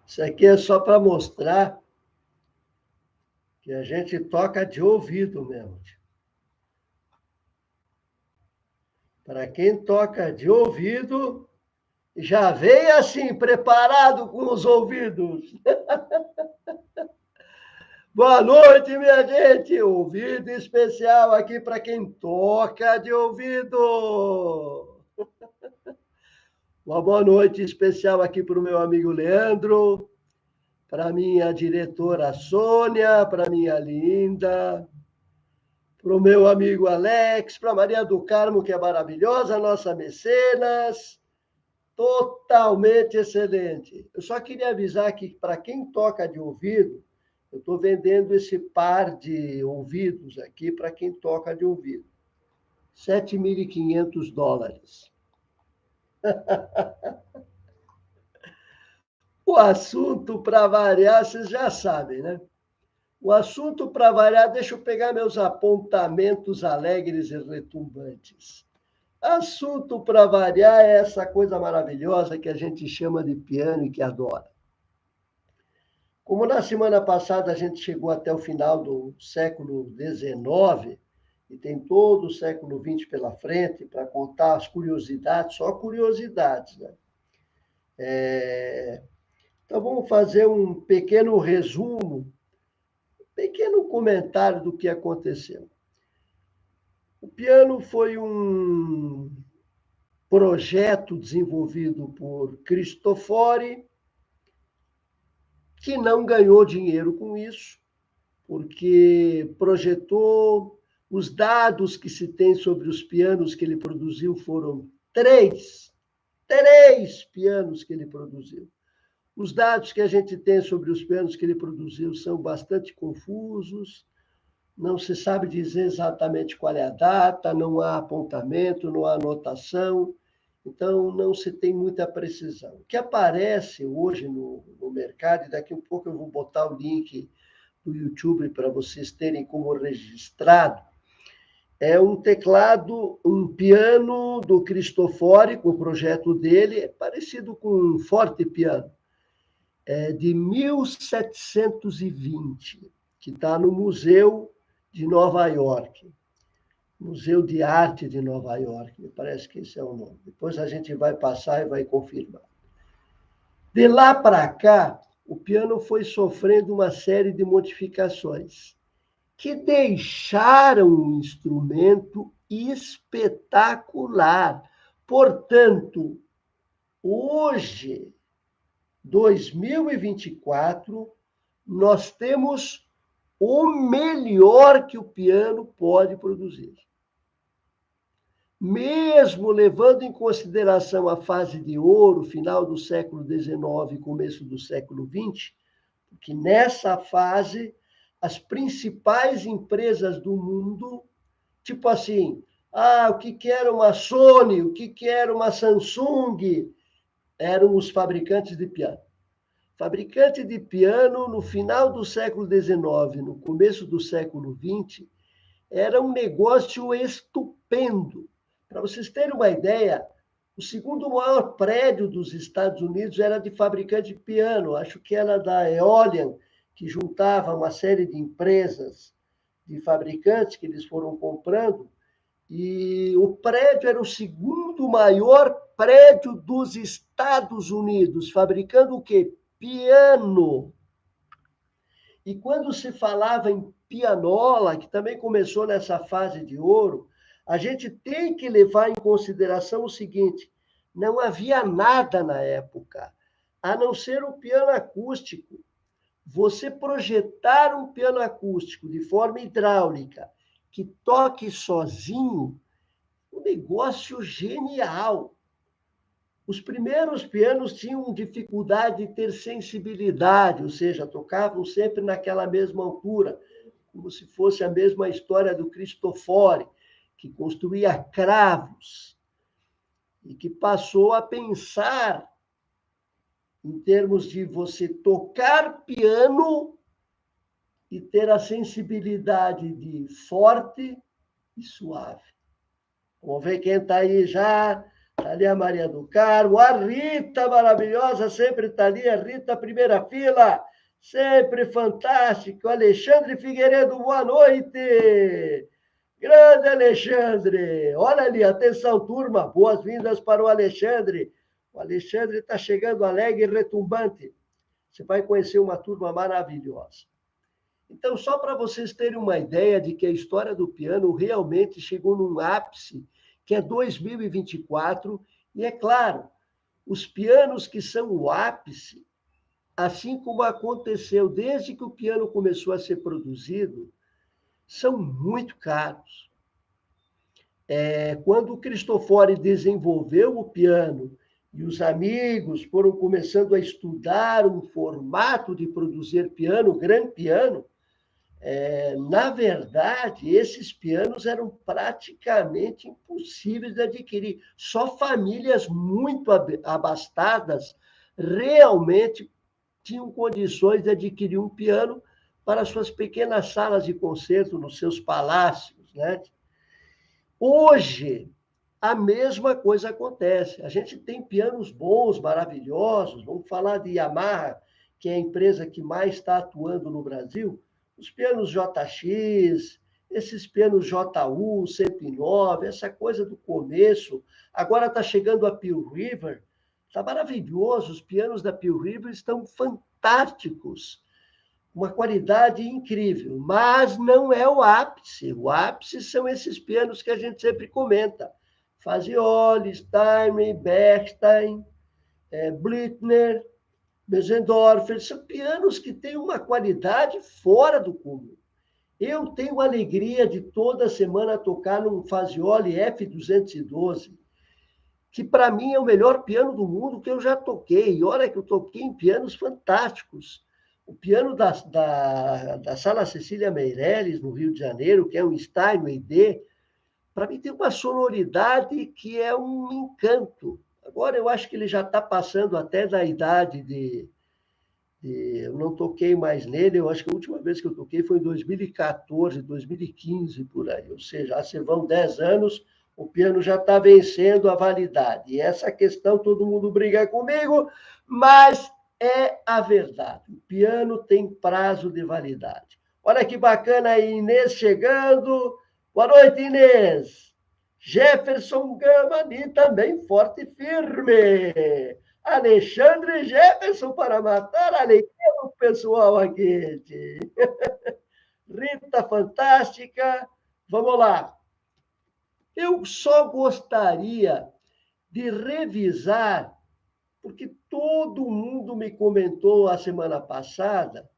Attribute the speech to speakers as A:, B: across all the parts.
A: Isso aqui é só para mostrar que a gente toca de ouvido mesmo. Para quem toca de ouvido, já vem assim, preparado com os ouvidos. Boa noite, minha gente. Ouvido especial aqui para quem toca de ouvido. Uma boa noite especial aqui para o meu amigo Leandro, para minha diretora Sônia, para minha linda, para o meu amigo Alex, para Maria do Carmo, que é maravilhosa, nossa mecenas, totalmente excelente. Eu só queria avisar que para quem toca de ouvido, eu estou vendendo esse par de ouvidos aqui para quem toca de ouvido. $7.500. O assunto, para variar, vocês já sabem, né? O assunto, para variar, deixa eu pegar meus apontamentos alegres e retumbantes. Assunto, para variar, é essa coisa maravilhosa que a gente chama de piano e que adora. Como na semana passada a gente chegou até o final do século XIX, e tem todo o século XX pela frente, para contar as curiosidades, só curiosidades, né? Então vamos fazer um pequeno resumo, um pequeno comentário do que aconteceu. O piano foi um projeto desenvolvido por Cristofori, que não ganhou dinheiro com isso, porque projetou os dados que se tem sobre os pianos que ele produziu foram três pianos que ele produziu. Os dados que a gente tem sobre os pianos que ele produziu são bastante confusos, não se sabe dizer exatamente qual é a data, não há apontamento, não há anotação, então não se tem muita precisão. O que aparece hoje no mercado, e daqui a um pouco eu vou botar o link do YouTube para vocês terem como registrado, é um teclado, um piano do Cristofori, com o projeto dele, é parecido com um fortepiano, de 1720, que está no Museu de Nova York. Museu de Arte de Nova York, me parece que esse é o nome. Depois a gente vai passar e vai confirmar. De lá para cá, o piano foi sofrendo uma série de modificações que deixaram um instrumento espetacular. Portanto, hoje, 2024, nós temos o melhor que o piano pode produzir. Mesmo levando em consideração a fase de ouro, final do século XIX e começo do século XX, porque nessa fase as principais empresas do mundo, tipo assim, o que era uma Sony, o que era uma Samsung, eram os fabricantes de piano. Fabricante de piano no final do século XIX, no começo do século XX, era um negócio estupendo. Para vocês terem uma ideia, o segundo maior prédio dos Estados Unidos era de fabricante de piano, acho que era da Eolian, que juntava uma série de empresas de fabricantes que eles foram comprando, e o prédio era o segundo maior prédio dos Estados Unidos, fabricando o quê? Piano. E quando se falava em pianola, que também começou nessa fase de ouro, a gente tem que levar em consideração o seguinte: não havia nada na época, a não ser o piano acústico. Você projetar um piano acústico de forma hidráulica, que toque sozinho, um negócio genial. Os primeiros pianos tinham dificuldade de ter sensibilidade, ou seja, tocavam sempre naquela mesma altura, como se fosse a mesma história do Cristofori, que construía cravos e que passou a pensar em termos de você tocar piano e ter a sensibilidade de forte e suave. Vamos ver quem está aí já. Está ali a Maria do Carmo, a Rita, maravilhosa, sempre está ali, a Rita, primeira fila, sempre fantástico. Alexandre Figueiredo, boa noite. Grande Alexandre. Olha ali, atenção, turma, boas-vindas para o Alexandre. O Alexandre está chegando alegre e retumbante. Você vai conhecer uma turma maravilhosa. Então, só para vocês terem uma ideia de que a história do piano realmente chegou num ápice, que é 2024, e é claro, os pianos que são o ápice, assim como aconteceu desde que o piano começou a ser produzido, são muito caros. Quando o Cristofori desenvolveu o piano e os amigos foram começando a estudar um formato de produzir piano, grand piano, na verdade, esses pianos eram praticamente impossíveis de adquirir. Só famílias muito abastadas realmente tinham condições de adquirir um piano para suas pequenas salas de concerto nos seus palácios, né? Hoje, a mesma coisa acontece. A gente tem pianos bons, maravilhosos. Vamos falar de Yamaha, que é a empresa que mais está atuando no Brasil. Os pianos JX, esses pianos JU, 109, essa coisa do começo. Agora está chegando a Pearl River. Está maravilhoso. Os pianos da Pearl River estão fantásticos. Uma qualidade incrível, mas não é o ápice. O ápice são esses pianos que a gente sempre comenta. Fazioli, Steinway, Bechstein, Blüthner, Bösendorfer, são pianos que têm uma qualidade fora do comum. Eu tenho a alegria de toda semana tocar num Fazioli F212, que para mim é o melhor piano do mundo que eu já toquei. E olha que eu toquei em pianos fantásticos. O piano da Sala Cecília Meirelles, no Rio de Janeiro, que é um Steinway D, para mim tem uma sonoridade que é um encanto. Agora eu acho que ele já está passando até da idade eu não toquei mais nele, eu acho que a última vez que eu toquei foi em 2014, 2015, por aí. Ou seja, já se vão 10 anos, o piano já está vencendo a validade. E essa questão, todo mundo briga comigo, mas é a verdade. O piano tem prazo de validade. Olha que bacana aí, Inês chegando. Boa noite, Inês. Jefferson Gama ali também forte e firme. Alexandre Jefferson para matar a alegria do pessoal aqui. Rita fantástica. Vamos lá. Eu só gostaria de revisar, porque todo mundo me comentou a semana passada,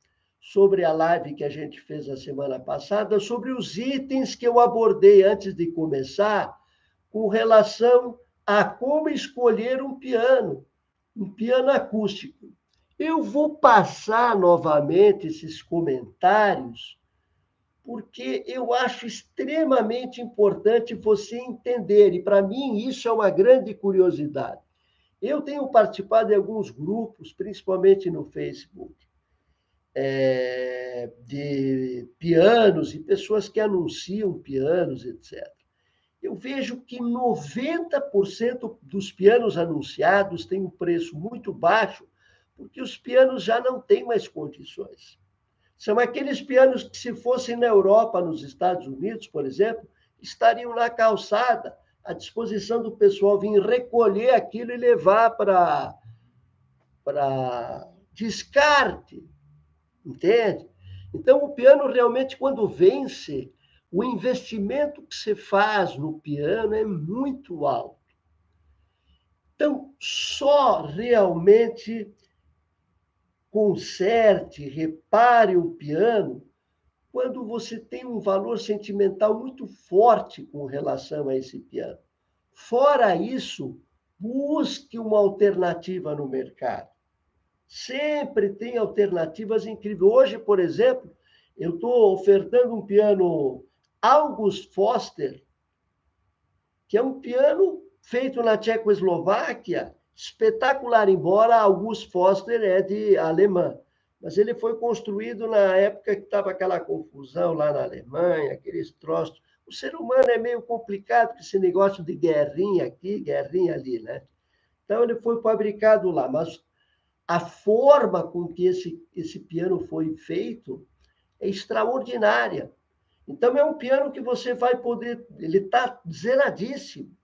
A: sobre a live que a gente fez a semana passada, sobre os itens que eu abordei antes de começar, com relação a como escolher um piano acústico. Eu vou passar novamente esses comentários, porque eu acho extremamente importante você entender, e para mim isso é uma grande curiosidade. Eu tenho participado de alguns grupos, principalmente no Facebook, de pianos e pessoas que anunciam pianos, etc. Eu vejo que 90% dos pianos anunciados têm um preço muito baixo, porque os pianos já não têm mais condições. São aqueles pianos que, se fossem na Europa, nos Estados Unidos, por exemplo, estariam na calçada, à disposição do pessoal vir recolher aquilo e levar para descarte, entende? Então, o piano realmente, quando vence, o investimento que se faz no piano é muito alto. Então, só realmente conserte, repare o piano quando você tem um valor sentimental muito forte com relação a esse piano. Fora isso, busque uma alternativa no mercado. Sempre tem alternativas incríveis. Hoje, por exemplo, eu estou ofertando um piano August Foster, que é um piano feito na Tchecoslováquia, espetacular, embora August Foster é de alemã. Mas ele foi construído na época que estava aquela confusão lá na Alemanha, aqueles troços. O ser humano é meio complicado com esse negócio de guerrinha aqui, guerrinha ali, né? Então, ele foi fabricado lá, mas a forma com que esse piano foi feito é extraordinária. Então, é um piano que você vai poder... Ele está zeradíssimo,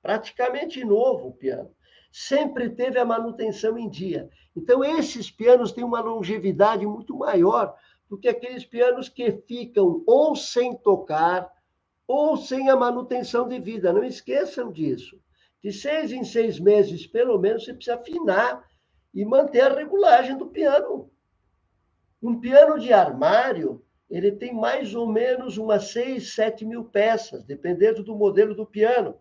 A: praticamente novo o piano. Sempre teve a manutenção em dia. Então, esses pianos têm uma longevidade muito maior do que aqueles pianos que ficam ou sem tocar, ou sem a manutenção devida. Não esqueçam disso. De 6 em 6 meses, pelo menos, você precisa afinar e manter a regulagem do piano. Um piano de armário, ele tem mais ou menos umas 6, 7 mil peças, dependendo do modelo do piano.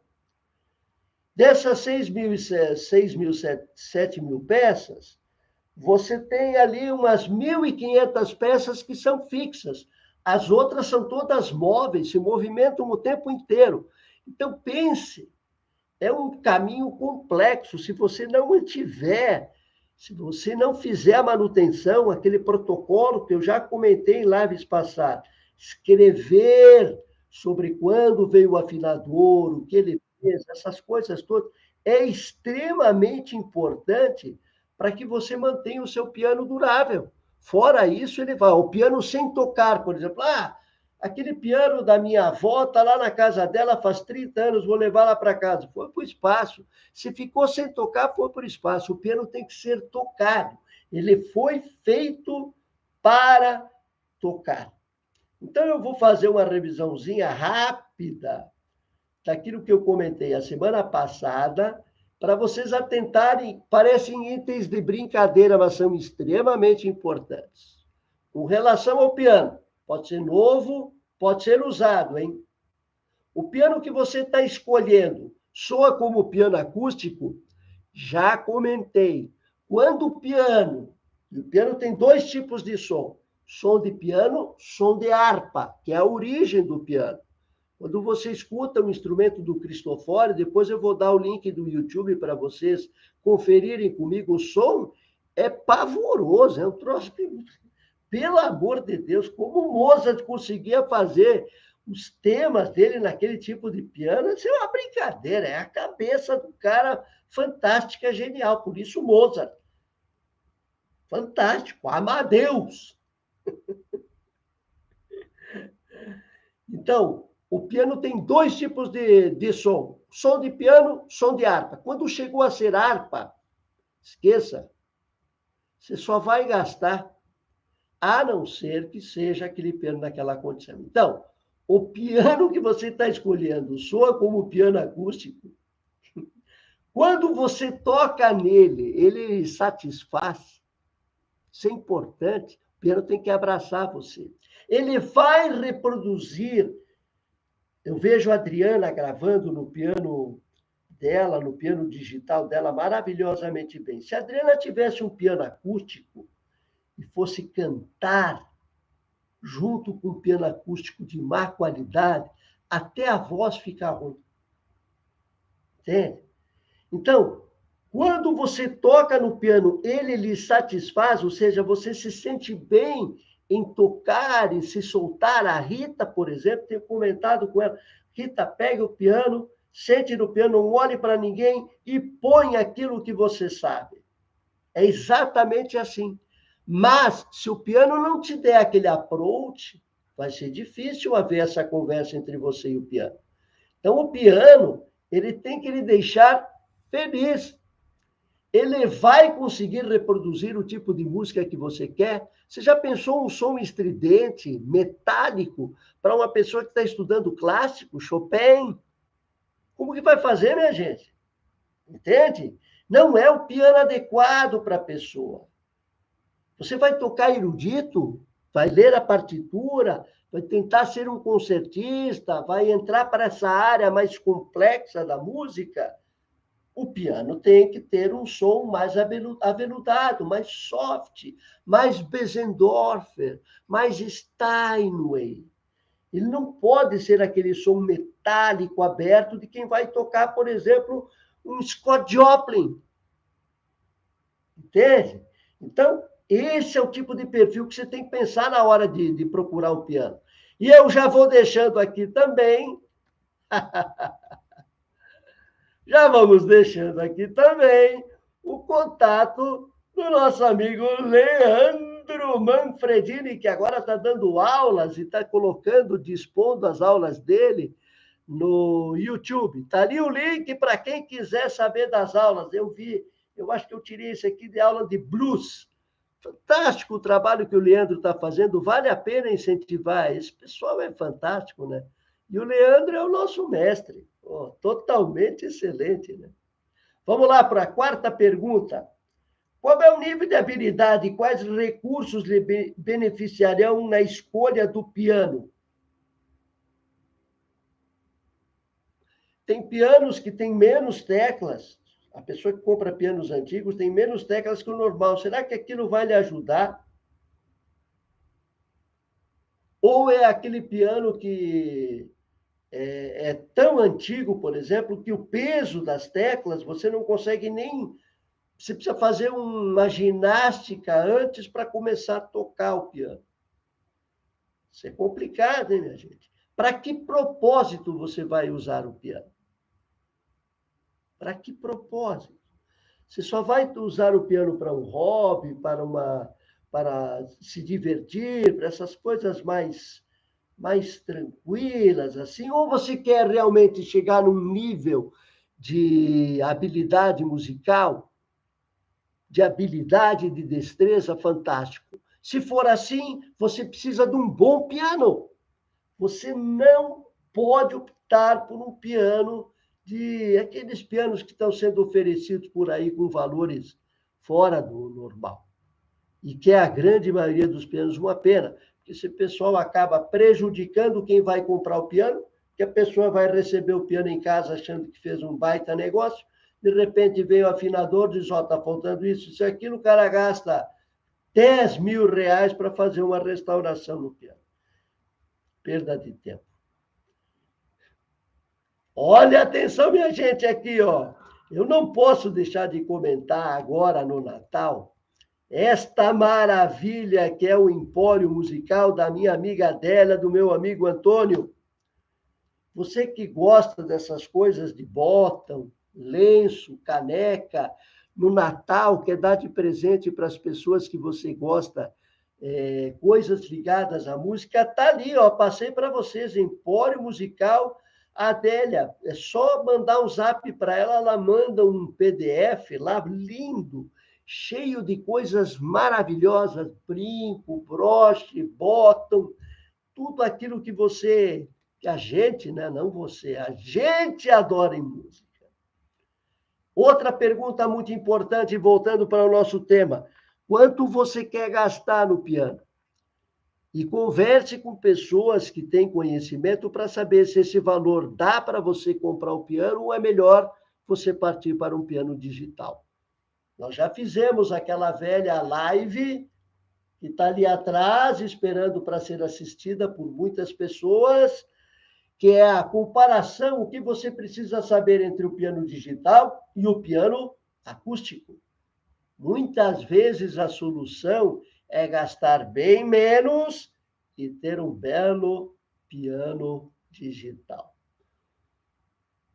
A: Dessas 7 mil peças, você tem ali umas 1.500 peças que são fixas. As outras são todas móveis, se movimentam o tempo inteiro. Então, pense, é um caminho complexo. Se você não mantiver, se você não fizer a manutenção, aquele protocolo que eu já comentei em lives passadas, escrever sobre quando veio o afinador, o que ele fez, essas coisas todas, é extremamente importante para que você mantenha o seu piano durável. Fora isso, ele vai. O piano sem tocar, por exemplo. Aquele piano da minha avó está lá na casa dela faz 30 anos, vou levar lá para casa. Foi para o espaço. Se ficou sem tocar, foi para o espaço. O piano tem que ser tocado. Ele foi feito para tocar. Então, eu vou fazer uma revisãozinha rápida daquilo que eu comentei a semana passada, para vocês atentarem, parecem itens de brincadeira, mas são extremamente importantes. Com relação ao piano, pode ser novo, pode ser usado, hein? O piano que você está escolhendo soa como piano acústico? Já comentei. Quando o piano tem dois tipos de som de piano, som de harpa, que é a origem do piano. Quando você escuta o instrumento do Cristofori, depois eu vou dar o link do YouTube para vocês conferirem comigo, o som é pavoroso, é um troço que, pelo amor de Deus, como o Mozart conseguia fazer os temas dele naquele tipo de piano, isso é uma brincadeira, é a cabeça do cara fantástica, genial, por isso Mozart. Fantástico, Amadeus. Então, o piano tem dois tipos de som. Som de piano, som de harpa. Quando chegou a ser harpa, esqueça, você só vai gastar, a não ser que seja aquele piano naquela condição. Então, o piano que você está escolhendo soa como piano acústico. Quando você toca nele, ele satisfaz. Isso é importante. O piano tem que abraçar você. Ele vai reproduzir. Eu vejo a Adriana gravando no piano dela, no piano digital dela, maravilhosamente bem. Se a Adriana tivesse um piano acústico e fosse cantar junto com um piano acústico de má qualidade, até a voz fica ruim. Entende? Então, quando você toca no piano, ele lhe satisfaz, ou seja, você se sente bem em tocar e se soltar. A Rita, por exemplo, tenho comentado com ela, Rita, pega o piano, sente no piano, não olhe para ninguém e põe aquilo que você sabe. É exatamente assim. Mas, se o piano não te der aquele approach, vai ser difícil haver essa conversa entre você e o piano. Então, o piano, ele tem que lhe deixar feliz. Ele vai conseguir reproduzir o tipo de música que você quer? Você já pensou um som estridente, metálico, para uma pessoa que está estudando clássico, Chopin? Como que vai fazer, minha gente? Entende? Não é o piano adequado para a pessoa. Você vai tocar erudito, vai ler a partitura, vai tentar ser um concertista, vai entrar para essa área mais complexa da música. O piano tem que ter um som mais aveludado, mais soft, mais Bösendorfer, mais Steinway. Ele não pode ser aquele som metálico aberto de quem vai tocar, por exemplo, um Scott Joplin. Entende? Então, esse é o tipo de perfil que você tem que pensar na hora de procurar um piano. E eu já vou deixando aqui também, já vamos deixando aqui também o contato do nosso amigo Leandro Manfredini, que agora está dando aulas e está colocando, dispondo as aulas dele no YouTube. Está ali o link para quem quiser saber das aulas. Eu vi, eu acho que eu tirei esse aqui de aula de blues. Fantástico o trabalho que o Leandro está fazendo, vale a pena incentivar. Esse pessoal é fantástico, né? E o Leandro é o nosso mestre, totalmente excelente, né? Vamos lá para a quarta pergunta. Qual é o nível de habilidade e quais recursos lhe beneficiarão na escolha do piano? Tem pianos que têm menos teclas. A pessoa que compra pianos antigos tem menos teclas que o normal. Será que aquilo vai lhe ajudar? Ou é aquele piano que é tão antigo, por exemplo, que o peso das teclas você não consegue nem. Você precisa fazer uma ginástica antes para começar a tocar o piano. Isso é complicado, hein, minha gente? Para que propósito você vai usar o piano? Para que propósito? Você só vai usar o piano para um hobby, para se divertir, para essas coisas mais tranquilas, assim, ou você quer realmente chegar num nível de habilidade musical, de habilidade, de destreza fantástico? Se for assim, você precisa de um bom piano. Você não pode optar por um piano de aqueles pianos que estão sendo oferecidos por aí com valores fora do normal. E que é a grande maioria dos pianos uma pena, porque esse pessoal acaba prejudicando quem vai comprar o piano, que a pessoa vai receber o piano em casa achando que fez um baita negócio, de repente vem o afinador e diz, está faltando isso e aquilo, o cara gasta 10 mil reais para fazer uma restauração no piano. Perda de tempo. Olha, atenção, minha gente, aqui, ó. Eu não posso deixar de comentar agora no Natal esta maravilha que é o Empório Musical da minha amiga Adélia, do meu amigo Antônio. Você que gosta dessas coisas de botão, lenço, caneca, no Natal, quer dar de presente para as pessoas que você gosta, coisas ligadas à música, tá ali, ó, passei para vocês, Empório Musical Adélia. É só mandar um zap para ela, ela manda um PDF lá, lindo, cheio de coisas maravilhosas, brinco, broche, bottom, tudo aquilo que a gente, né? Não você, a gente adora em música. Outra pergunta muito importante, voltando para o nosso tema: quanto você quer gastar no piano? E converse com pessoas que têm conhecimento para saber se esse valor dá para você comprar o piano ou é melhor você partir para um piano digital. Nós já fizemos aquela velha live que está ali atrás, esperando para ser assistida por muitas pessoas, que é a comparação, o que você precisa saber entre o piano digital e o piano acústico. Muitas vezes a solução é gastar bem menos e ter um belo piano digital.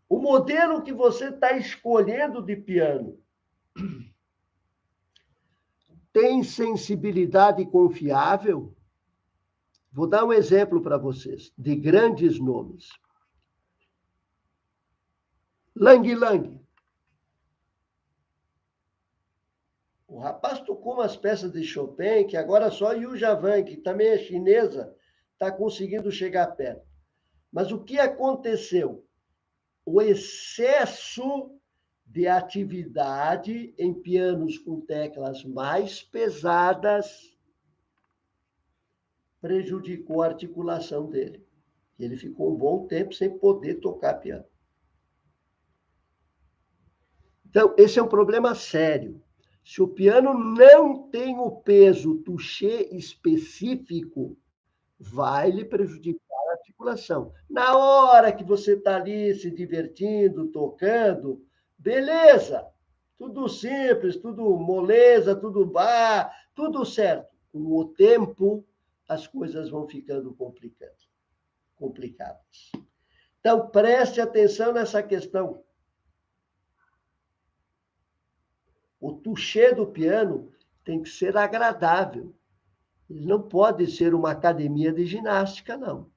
A: O modelo que você está escolhendo de piano tem sensibilidade confiável? Vou dar um exemplo para vocês, de grandes nomes. Lang Lang. O rapaz tocou umas peças de Chopin que agora só Yu Javan, que também é chinesa, está conseguindo chegar perto. Mas o que aconteceu? O excesso de atividade em pianos com teclas mais pesadas prejudicou a articulação dele. Ele ficou um bom tempo sem poder tocar piano. Então, esse é um problema sério. Se o piano não tem o peso touché específico, vai lhe prejudicar a articulação. Na hora que você está ali se divertindo, tocando, beleza, tudo simples, tudo moleza, tudo tudo certo. Com o tempo, as coisas vão ficando complicadas. complicadas. Então, preste atenção nessa questão. O touché do piano tem que ser agradável. Ele não pode ser uma academia de ginástica, não.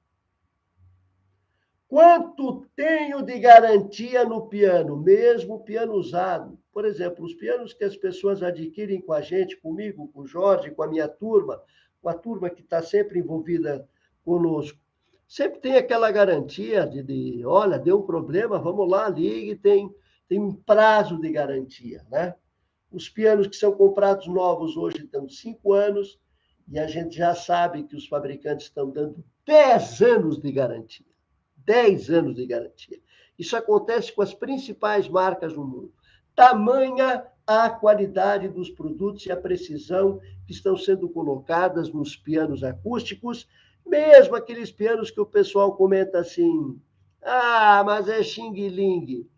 A: Quanto tenho de garantia no piano, mesmo o piano usado? Por exemplo, os pianos que as pessoas adquirem com a gente, comigo, com o Jorge, com a minha turma, com a turma que está sempre envolvida conosco, sempre tem aquela garantia olha, deu um problema, vamos lá, ligue, tem um prazo de garantia, né? Os pianos que são comprados novos hoje estão 5 anos, e a gente já sabe que os fabricantes estão dando 10 anos de garantia. 10 anos de garantia. Isso acontece com as principais marcas do mundo. Tamanha a qualidade dos produtos e a precisão que estão sendo colocadas nos pianos acústicos, mesmo aqueles pianos que o pessoal comenta assim, mas é xing-ling.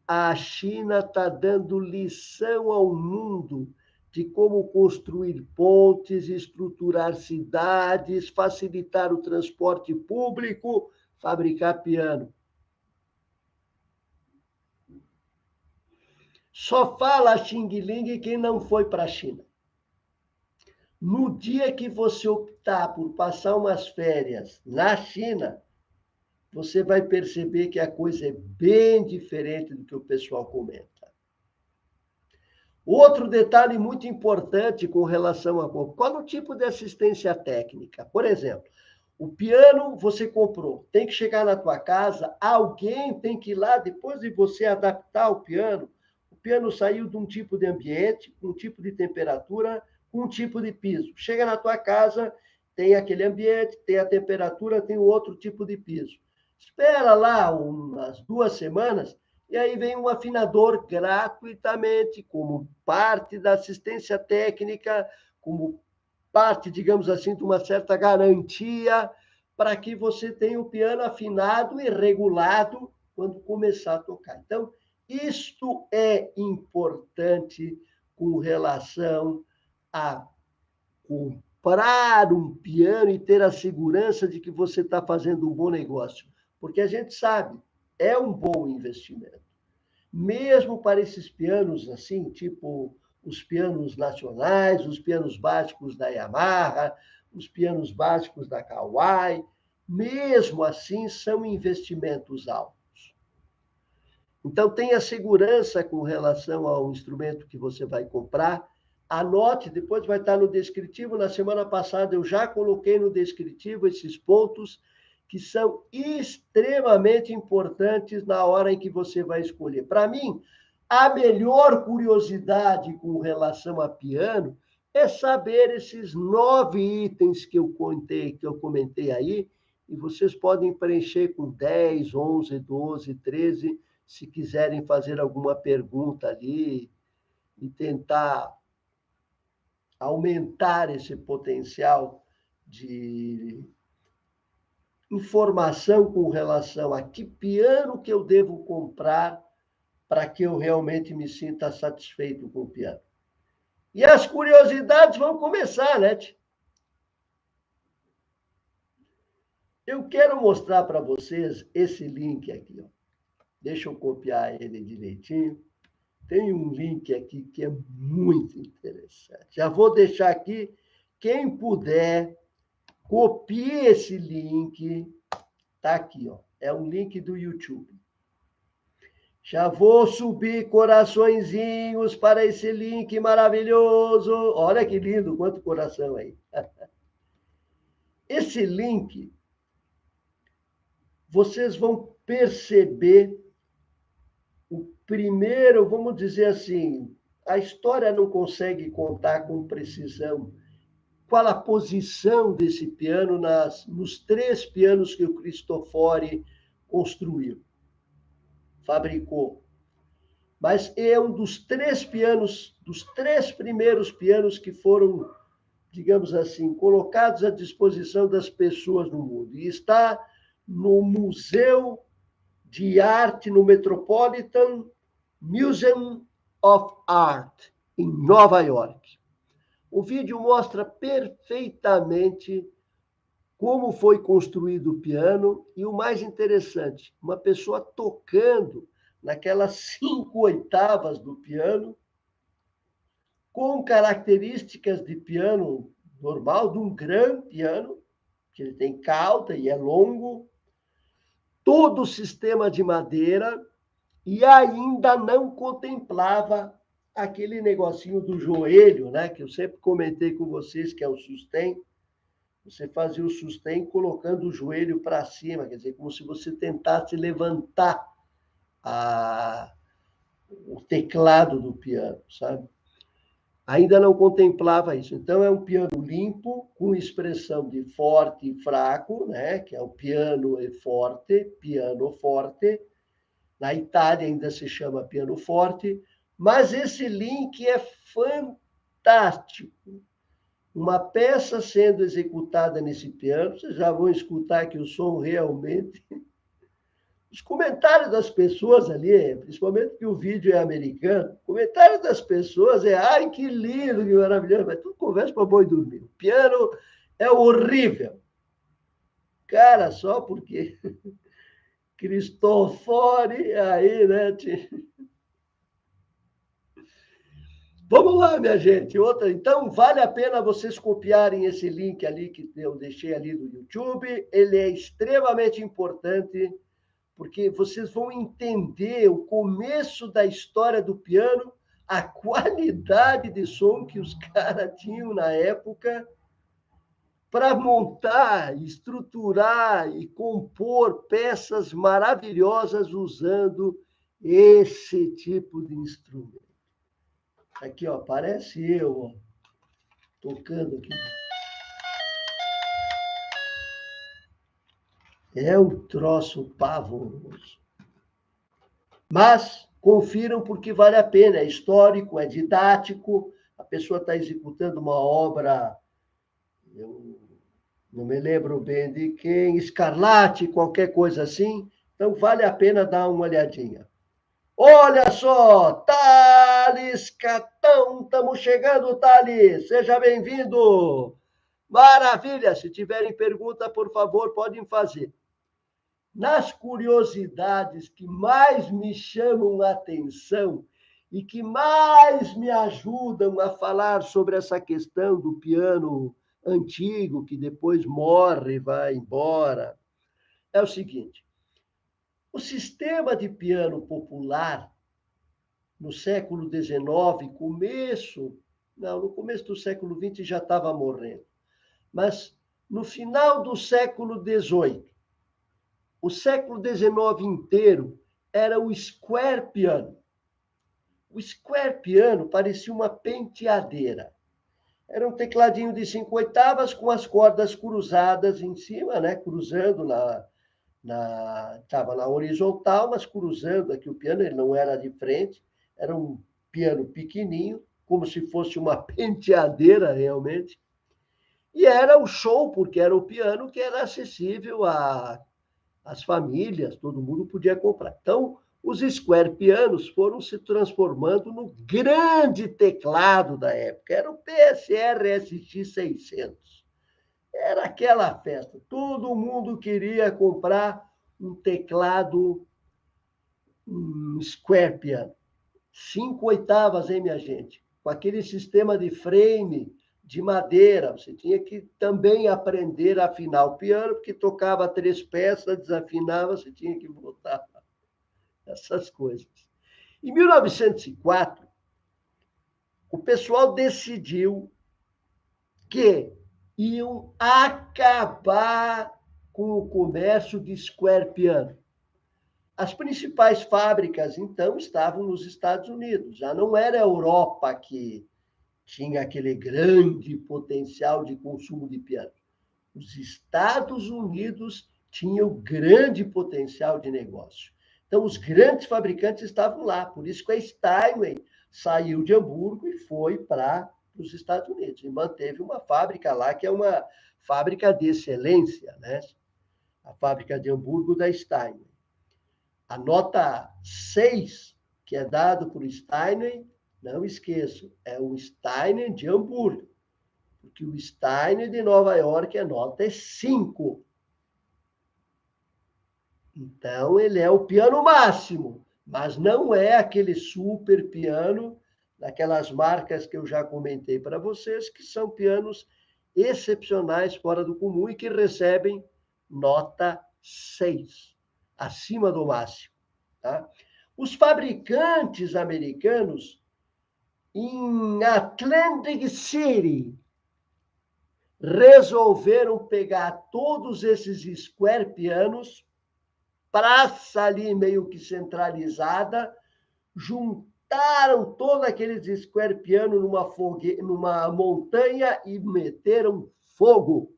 A: A China está dando lição ao mundo de como construir pontes, estruturar cidades, facilitar o transporte público, fabricar piano. Só fala xing-ling quem não foi para a China. No dia que você optar por passar umas férias na China, você vai perceber que a coisa é bem diferente do que o pessoal comenta. Outro detalhe muito importante com relação a qual o tipo de assistência técnica. Por exemplo, o piano você comprou, tem que chegar na tua casa, alguém tem que ir lá, depois de você adaptar o piano saiu de um tipo de ambiente, com um tipo de temperatura, com um tipo de piso. Chega na tua casa, tem aquele ambiente, tem a temperatura, tem o outro tipo de piso. Espera lá umas 2 semanas, e aí vem um afinador gratuitamente, como parte da assistência técnica, como parte, digamos assim, de uma certa garantia, para que você tenha o piano afinado e regulado quando começar a tocar. Então, isto é importante com relação a comprar um piano e ter a segurança de que você está fazendo um bom negócio. Porque a gente sabe, é um bom investimento. Mesmo para esses pianos assim, tipo os pianos nacionais, os pianos básicos da Yamaha, os pianos básicos da Kawai, mesmo assim são investimentos altos. Então, tenha segurança com relação ao instrumento que você vai comprar. Anote, depois vai estar no descritivo. Na semana passada eu já coloquei no descritivo esses pontos que são extremamente importantes na hora em que você vai escolher. Para mim, a melhor curiosidade com relação a piano é saber esses 9 itens que eu comentei aí, e vocês podem preencher com 10, 11, 12, 13, se quiserem fazer alguma pergunta ali e tentar aumentar esse potencial de informação com relação a que piano que eu devo comprar para que eu realmente me sinta satisfeito com o piano. E as curiosidades vão começar, né? Eu quero mostrar para vocês esse link aqui, ó. Deixa eu copiar ele direitinho. Tem um link aqui que é muito interessante. Já vou deixar aqui. Quem puder, copie esse link. Tá aqui, ó. É um link do YouTube. Já vou subir coraçõezinhos para esse link maravilhoso. Olha que lindo, quanto coração aí. Esse link, vocês vão perceber o primeiro, vamos dizer assim, a história não consegue contar com precisão qual a posição desse piano nos 3 pianos que o Cristofori construiu, fabricou. Mas é um dos 3 pianos, dos 3 primeiros pianos que foram, digamos assim, colocados à disposição das pessoas no mundo. E está no Museu de Arte, no Metropolitan Museum of Art, em Nova York. O vídeo mostra perfeitamente como foi construído o piano e, o mais interessante, uma pessoa tocando naquelas 5/8 do piano, com características de piano normal, de um grand piano, que ele tem cauda e é longo, todo o sistema de madeira, e ainda não contemplava aquele negocinho do joelho, né? Que eu sempre comentei com vocês, que é o sustain. Você fazia o sustain colocando o joelho para cima, quer dizer, como se você tentasse levantar o teclado do piano, sabe? Ainda não contemplava isso. Então, é um piano limpo, com expressão de forte e fraco, né? Que é o piano e forte, piano forte. Na Itália ainda se chama piano forte, mas esse link é fantástico. Uma peça sendo executada nesse piano, vocês já vão escutar que o som realmente. Os comentários das pessoas ali, principalmente que o vídeo é americano, o comentário das pessoas é: ai, que lindo, que maravilhoso, mas tudo conversa para boi dormir. O piano é horrível. Cara, só porque Cristofori aí, né? Vamos lá, minha gente. Outra, então, vale a pena vocês copiarem esse link ali que eu deixei ali do YouTube. Ele é extremamente importante, porque vocês vão entender o começo da história do piano, a qualidade de som que os caras tinham na época para montar, estruturar e compor peças maravilhosas usando esse tipo de instrumento. Aqui, ó, parece eu, ó, tocando aqui. É um troço pavoroso. Mas confiram porque vale a pena, é histórico, é didático, a pessoa está executando uma obra, eu não me lembro bem de quem, Scarlatti, qualquer coisa assim, então vale a pena dar uma olhadinha. Olha só, Thales Catão, estamos chegando, Thales, seja bem-vindo. Maravilha, se tiverem pergunta, por favor, podem fazer. Nas curiosidades que mais me chamam a atenção e que mais me ajudam a falar sobre essa questão do piano antigo, que depois morre e vai embora, é o seguinte: o sistema de piano popular, no século XIX, no começo do século XX já estava morrendo, mas no final do século XVIII, o século XIX inteiro era o square piano. O square piano parecia uma penteadeira. Era um tecladinho de 5/8 com as cordas cruzadas em cima, né? Cruzando estava na horizontal, mas cruzando aqui o piano, ele não era de frente, era um piano pequenininho, como se fosse uma penteadeira realmente. E era o show, porque era o piano que era acessível às famílias, todo mundo podia comprar. Então, os square pianos foram se transformando no grande teclado da época. Era o PSR SX 600. Era aquela festa. Todo mundo queria comprar um teclado, um square piano. 5/8, hein, minha gente? Com aquele sistema de frame de madeira. Você tinha que também aprender a afinar o piano, porque tocava 3 peças, desafinava, você tinha que voltar. Essas coisas. Em 1904, o pessoal decidiu que iam acabar com o comércio de square piano. As principais fábricas, então, estavam nos Estados Unidos. Já não era a Europa que tinha aquele grande potencial de consumo de piano. Os Estados Unidos tinham grande potencial de negócio. Então, os grandes fabricantes estavam lá. Por isso que a Steinway saiu de Hamburgo e foi para os Estados Unidos. E manteve uma fábrica lá, que é uma fábrica de excelência, né? A fábrica de Hamburgo da Steinway. A nota 6, que é dado por Steinway, não esqueçam, é o Steinway de Hamburgo. porque o Stein de Nova York, a nota é 5. Então, ele é o piano máximo, mas não é aquele super piano daquelas marcas que eu já comentei para vocês, que são pianos excepcionais, fora do comum, e que recebem nota 6, acima do máximo. Tá? Os fabricantes americanos, em Atlantic City, resolveram pegar todos esses square pianos, praça ali meio que centralizada, juntaram todos aqueles square piano numa montanha e meteram fogo.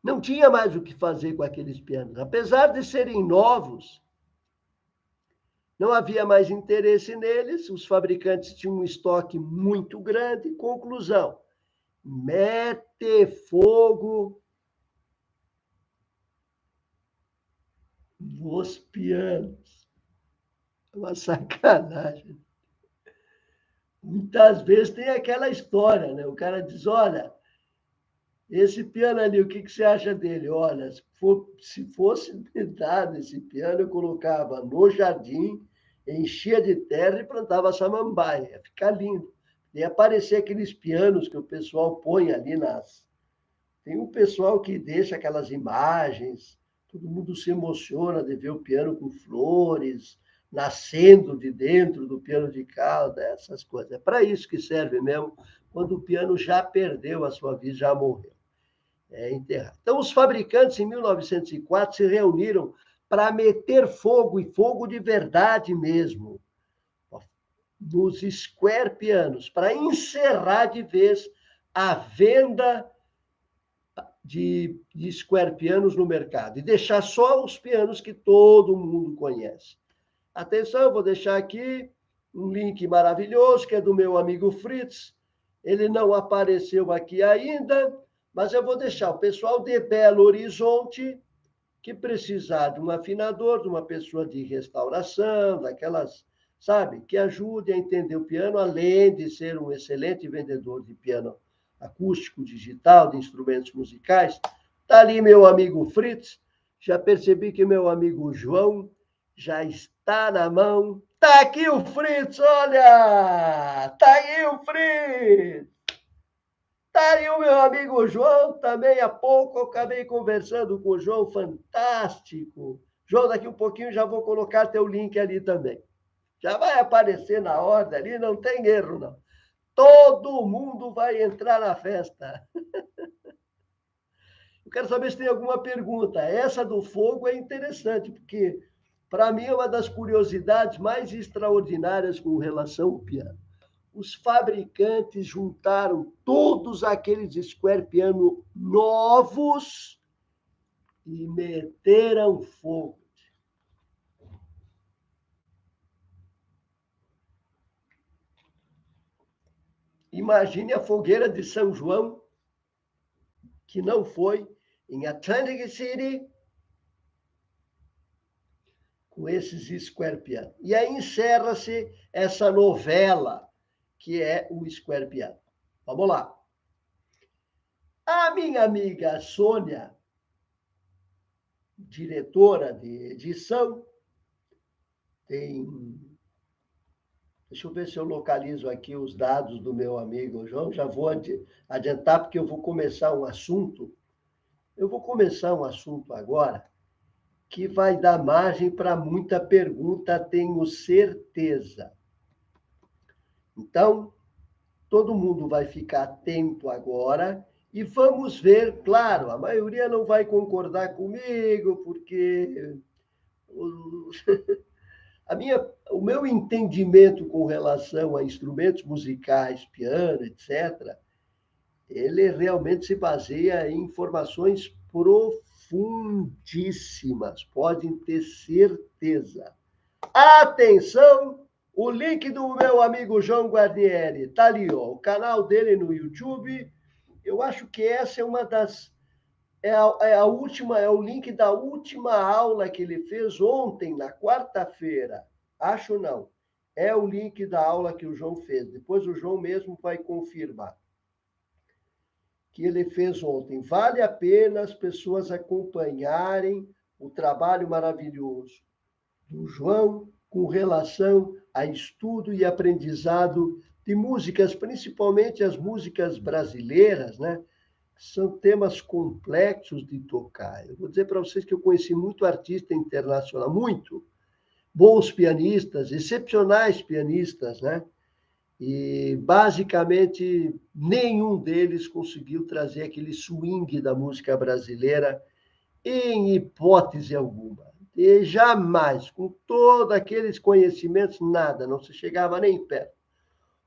A: Não tinha mais o que fazer com aqueles pianos. Apesar de serem novos, não havia mais interesse neles, os fabricantes tinham um estoque muito grande. Conclusão: mete fogo nos pianos. É uma sacanagem. Muitas vezes tem aquela história, né? O cara diz: olha, esse piano ali, o que você acha dele? Olha, se fosse me dado esse piano, eu colocava no jardim, enchia de terra e plantava samambaia. Ia ficar lindo. Ia aparecer aqueles pianos que o pessoal põe ali nas. Tem um pessoal que deixa aquelas imagens, todo mundo se emociona de ver o piano com flores, nascendo de dentro do piano de cauda, essas coisas. É para isso que serve mesmo, quando o piano já perdeu a sua vida, já morreu. É enterrar. Então, os fabricantes, em 1904, se reuniram para meter fogo, e fogo de verdade mesmo, nos square pianos, para encerrar de vez a venda de square pianos no mercado e deixar só os pianos que todo mundo conhece. Atenção, eu vou deixar aqui um link maravilhoso que é do meu amigo Fritz. Ele não apareceu aqui ainda, mas eu vou deixar o pessoal de Belo Horizonte que precisar de um afinador, de uma pessoa de restauração, daquelas, sabe, que ajude a entender o piano, além de ser um excelente vendedor de piano acústico, digital, de instrumentos musicais. Está ali meu amigo Fritz. Já percebi que meu amigo João já está na mão. Está aqui o Fritz, olha! Está aí o Fritz! Está aí o meu amigo João, também há pouco eu acabei conversando com o João, fantástico. João, daqui um pouquinho já vou colocar teu link ali também. Já vai aparecer na ordem ali, não tem erro, não. Todo mundo vai entrar na festa. Eu quero saber se tem alguma pergunta. Essa do fogo é interessante, porque para mim é uma das curiosidades mais extraordinárias com relação ao piano. Os fabricantes juntaram todos aqueles square piano novos e meteram fogo. Imagine a fogueira de São João, que não foi, em Atlantic City, com esses square piano. E aí encerra-se essa novela, que é o square piano. Vamos lá. A minha amiga Sônia, diretora de edição, tem. Deixa eu ver se eu localizo aqui os dados do meu amigo João. Já vou adiantar, porque eu vou começar um assunto. Eu vou começar um assunto agora que vai dar margem para muita pergunta, tenho certeza. Então, todo mundo vai ficar atento agora e vamos ver, claro, a maioria não vai concordar comigo, porque o meu entendimento com relação a instrumentos musicais, piano, etc., ele realmente se baseia em informações profundíssimas, podem ter certeza. Atenção, o link do meu amigo João Guarnieri está ali, ó, o canal dele no YouTube. Eu acho que essa é uma das é a última, é o link da última aula que ele fez ontem, na quarta-feira. Acho não. é o link da aula que o João fez. Depois o João mesmo vai confirmar que ele fez ontem. Vale a pena as pessoas acompanharem o trabalho maravilhoso do João com relação a estudo e aprendizado de músicas, principalmente as músicas brasileiras, né? São temas complexos de tocar. Eu vou dizer para vocês que eu conheci muito artista internacional, muito bons pianistas, excepcionais pianistas, né? E, basicamente, nenhum deles conseguiu trazer aquele swing da música brasileira em hipótese alguma. E jamais, com todos aqueles conhecimentos, nada, não se chegava nem perto.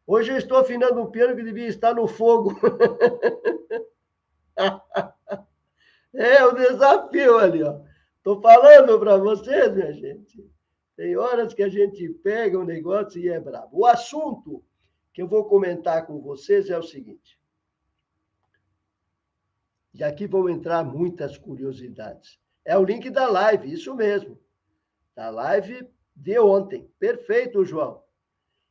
A: Hoje eu estou afinando um piano que devia estar no fogo. É o desafio ali, ó. Estou falando para vocês, minha gente. Tem horas que a gente pega um negócio e é brabo. O assunto que eu vou comentar com vocês é o seguinte. E aqui vão entrar muitas curiosidades. É o link da live, isso mesmo. Da live de ontem. Perfeito, João.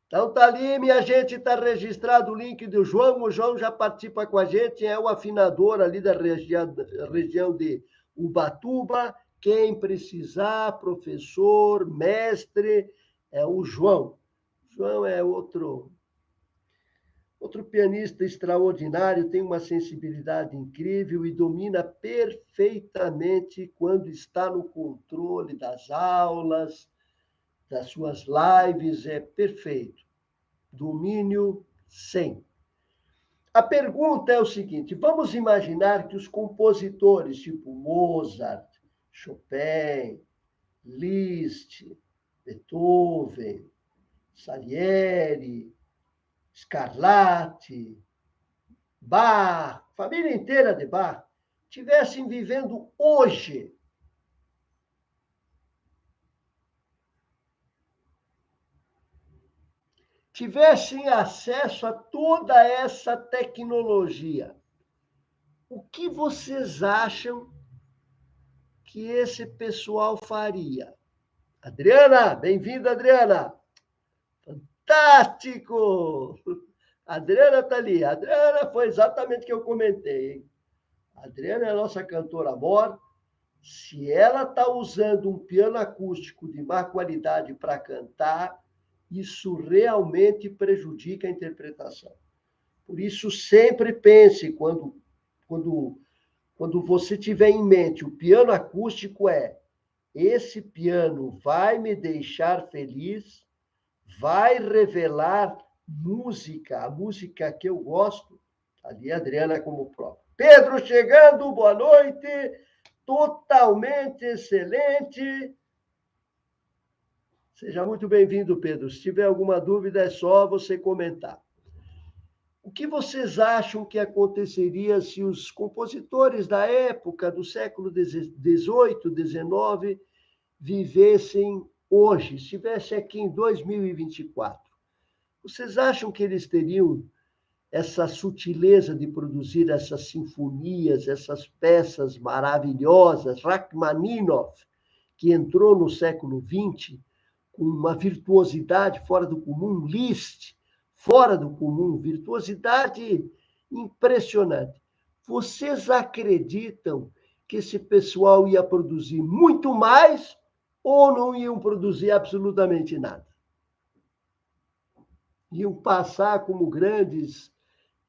A: Então tá ali, minha gente, está registrado o link do João. O João já participa com a gente, é o afinador ali da região de Ubatuba. Quem precisar, professor, mestre, é o João. O João é outro pianista extraordinário, tem uma sensibilidade incrível e domina perfeitamente quando está no controle das aulas, das suas lives, é perfeito. Domínio 100. A pergunta é o seguinte: vamos imaginar que os compositores tipo Mozart, Chopin, Liszt, Beethoven, Salieri, Scarlatti, Bach, família inteira de Bach, tivessem vivendo hoje, tivessem acesso a toda essa tecnologia, o que vocês acham que esse pessoal faria? Adriana, bem-vinda, Adriana. Fantástico! A Adriana está ali. A Adriana foi exatamente o que eu comentei, hein? A Adriana é a nossa cantora mor. Se ela está usando um piano acústico de má qualidade para cantar, isso realmente prejudica a interpretação. Por isso, sempre pense, quando você tiver em mente o piano acústico, esse piano vai me deixar feliz, vai revelar música, a música que eu gosto. Ali a Adriana como prova. Pedro chegando, boa noite. Totalmente excelente. Seja muito bem-vindo, Pedro. Se tiver alguma dúvida, é só você comentar. O que vocês acham que aconteceria se os compositores da época, do século XVIII, XIX, vivessem hoje, estivessem aqui em 2024? Vocês acham que eles teriam essa sutileza de produzir essas sinfonias, essas peças maravilhosas? Rachmaninoff, que entrou no século XX com uma virtuosidade fora do comum, Liszt, fora do comum, virtuosidade impressionante. Vocês acreditam que esse pessoal ia produzir muito mais ou não iam produzir absolutamente nada? Iam passar como grandes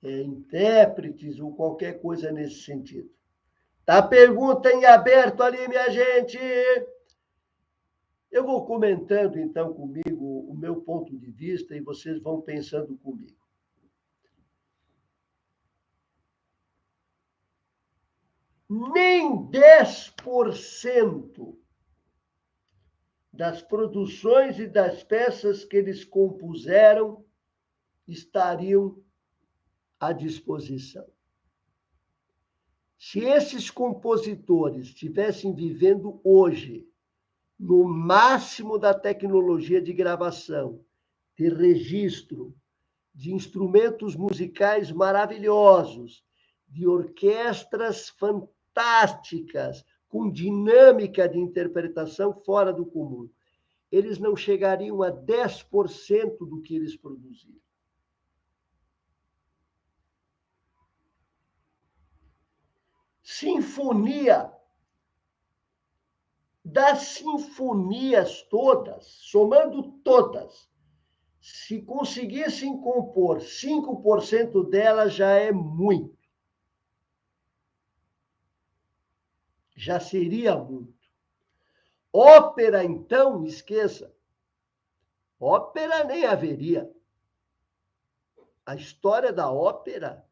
A: intérpretes ou qualquer coisa nesse sentido. Tá a pergunta em aberto ali, minha gente. Eu vou comentando, então, comigo o meu ponto de vista e vocês vão pensando comigo. Nem 10% das produções e das peças que eles compuseram estariam à disposição. Se esses compositores estivessem vivendo hoje no máximo da tecnologia de gravação, de registro, de instrumentos musicais maravilhosos, de orquestras fantásticas, com dinâmica de interpretação fora do comum, eles não chegariam a 10% do que eles produziram. Sinfonia. Das sinfonias todas, somando todas, se conseguissem compor 5% delas, já é muito. Já seria muito. Ópera, então, esqueça. Ópera nem haveria. A história da ópera,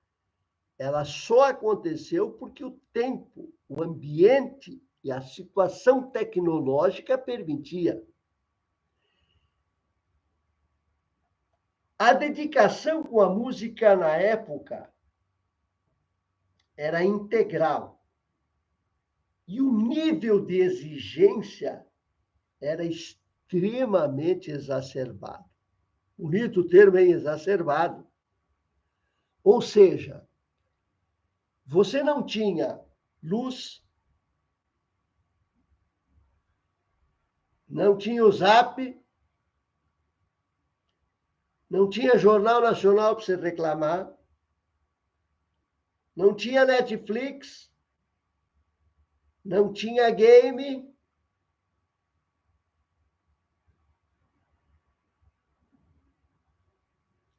A: ela só aconteceu porque o tempo, o ambiente e a situação tecnológica permitia. A dedicação com a música na época era integral. E o nível de exigência era extremamente exacerbado. Bonito o termo, hein? Exacerbado. Ou seja, você não tinha luz, não tinha o Zap, não tinha Jornal Nacional para você reclamar, não tinha Netflix, não tinha game.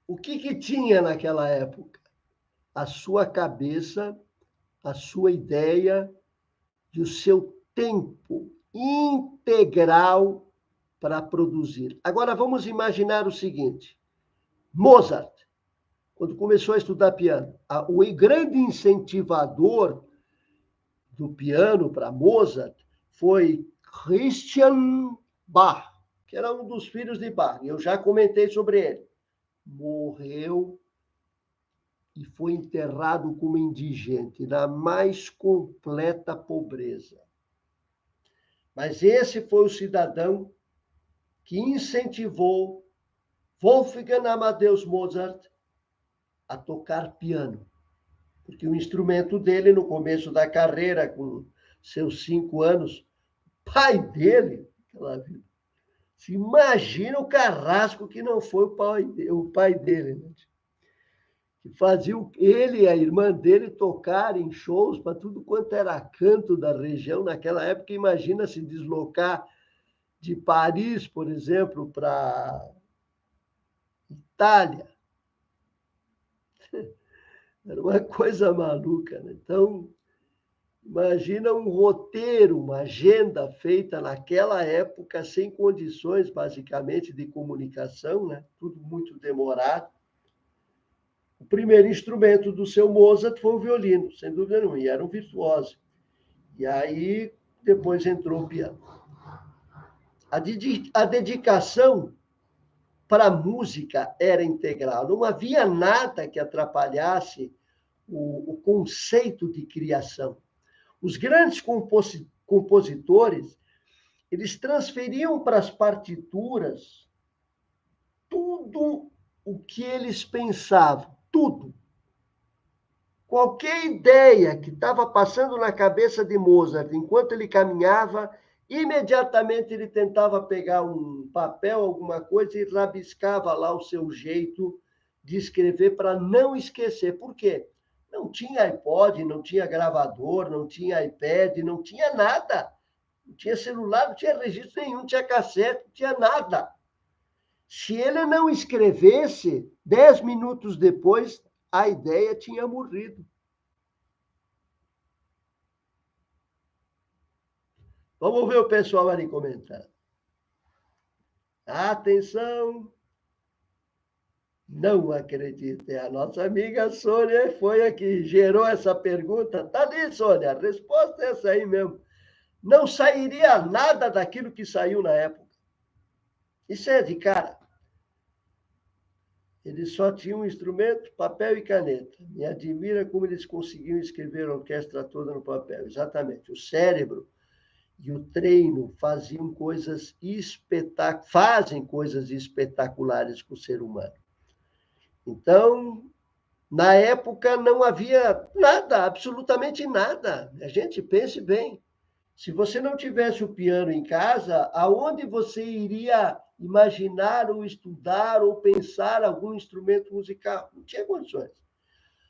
A: O que tinha naquela época? A sua cabeça, a sua ideia e o seu tempo integral para produzir. Agora vamos imaginar o seguinte: Mozart, quando começou a estudar piano, o grande incentivador do piano para Mozart foi Christian Bach, que era um dos filhos de Bach. Eu já comentei sobre ele. Morreu e foi enterrado como indigente, na mais completa pobreza. Mas esse foi o cidadão que incentivou Wolfgang Amadeus Mozart a tocar piano. Porque o instrumento dele, no começo da carreira, com seus 5 anos, pai dele, se imagina o carrasco que não foi o pai dele, né? Que fazia ele e a irmã dele tocarem em shows para tudo quanto era canto da região. Naquela época, imagina se deslocar de Paris, por exemplo, para Itália. Era uma coisa maluca, né? Então, imagina um roteiro, uma agenda feita naquela época, sem condições, basicamente, de comunicação, né? Tudo muito demorado. O primeiro instrumento do seu Mozart foi o violino, sem dúvida nenhuma, e era um virtuoso. E aí, depois entrou o piano. A dedicação para a música era integral. Não havia nada que atrapalhasse o conceito de criação. Os grandes compositores, eles transferiam para as partituras tudo o que eles pensavam, tudo. Qualquer ideia que estava passando na cabeça de Mozart enquanto ele caminhava, imediatamente ele tentava pegar um papel, alguma coisa, e rabiscava lá o seu jeito de escrever para não esquecer. Por quê? Não tinha iPod, não tinha gravador, não tinha iPad, não tinha nada. Não tinha celular, não tinha registro nenhum, não tinha cassete, não tinha nada. Se ele não escrevesse, 10 minutos depois, a ideia tinha morrido. Vamos ver o pessoal ali comentando. Atenção! Não acredito. A nossa amiga Sônia foi a que gerou essa pergunta. Tá ali, Sônia. A resposta é essa aí mesmo. Não sairia nada daquilo que saiu na época. Isso é de cara. Eles só tinham um instrumento, papel e caneta. Me admira como eles conseguiam escrever a orquestra toda no papel. Exatamente. O cérebro e o treino fazem coisas espetaculares com o ser humano. Então, na época não havia nada, absolutamente nada. A gente pense bem. Se você não tivesse o piano em casa, aonde você iria imaginar ou estudar ou pensar algum instrumento musical? Não tinha condições.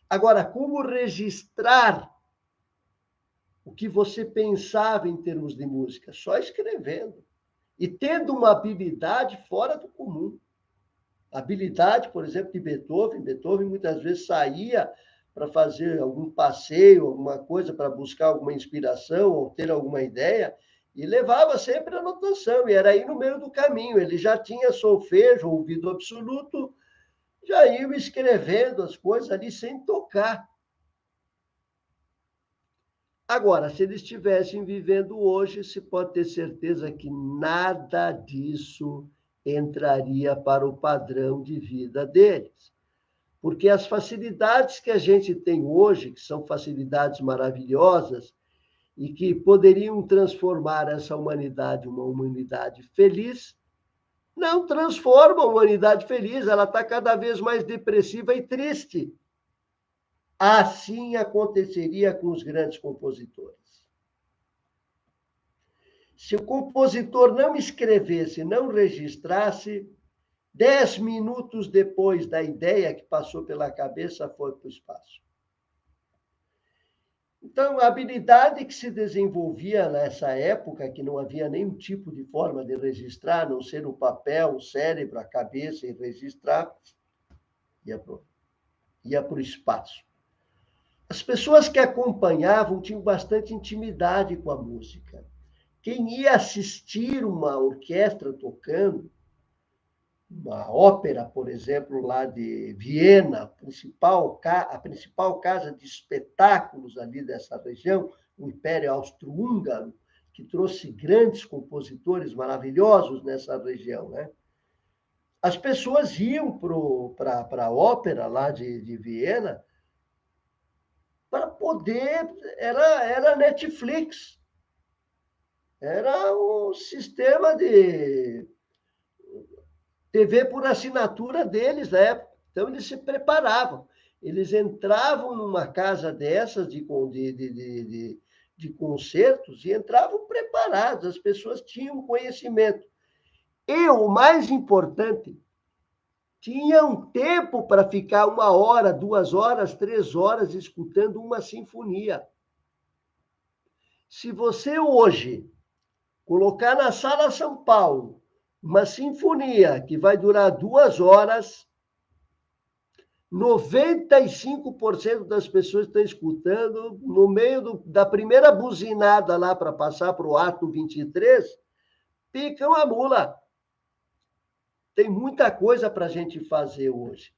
A: Agora, como registrar o que você pensava em termos de música? Só escrevendo. E tendo uma habilidade fora do comum. A habilidade, por exemplo, de Beethoven. Beethoven muitas vezes saía para fazer algum passeio, alguma coisa, para buscar alguma inspiração ou ter alguma ideia, e levava sempre a notação, e era aí no meio do caminho. Ele já tinha solfejo, ouvido absoluto, já ia escrevendo as coisas ali sem tocar. Agora, se eles estivessem vivendo hoje, se pode ter certeza que nada disso entraria para o padrão de vida deles. Porque as facilidades que a gente tem hoje, que são facilidades maravilhosas e que poderiam transformar essa humanidade em uma humanidade feliz, não transformam a humanidade feliz, ela está cada vez mais depressiva e triste. Assim aconteceria com os grandes compositores. Se o compositor não escrevesse, não registrasse, 10 minutos depois da ideia que passou pela cabeça, foi para o espaço. Então, a habilidade que se desenvolvia nessa época, que não havia nenhum tipo de forma de registrar, a não ser o papel, o cérebro, a cabeça e registrar, ia para o espaço. As pessoas que acompanhavam tinham bastante intimidade com a música. Quem ia assistir uma orquestra tocando, uma ópera, por exemplo, lá de Viena, a principal casa de espetáculos ali dessa região, o Império Austro-Húngaro, que trouxe grandes compositores maravilhosos nessa região, né? As pessoas iam para a ópera lá de Viena para poder... Era Netflix. Era um sistema de TV por assinatura deles na época. Então, eles se preparavam. Eles entravam numa casa dessas de concertos e entravam preparados. As pessoas tinham conhecimento. E, o mais importante, tinham tempo para ficar 1 hora, 2 horas, 3 horas escutando uma sinfonia. Se você hoje colocar na Sala São Paulo uma sinfonia que vai durar 2 horas, 95% das pessoas que estão escutando, no meio da primeira buzinada lá para passar para o ato 23, picam a mula. Tem muita coisa para a gente fazer hoje.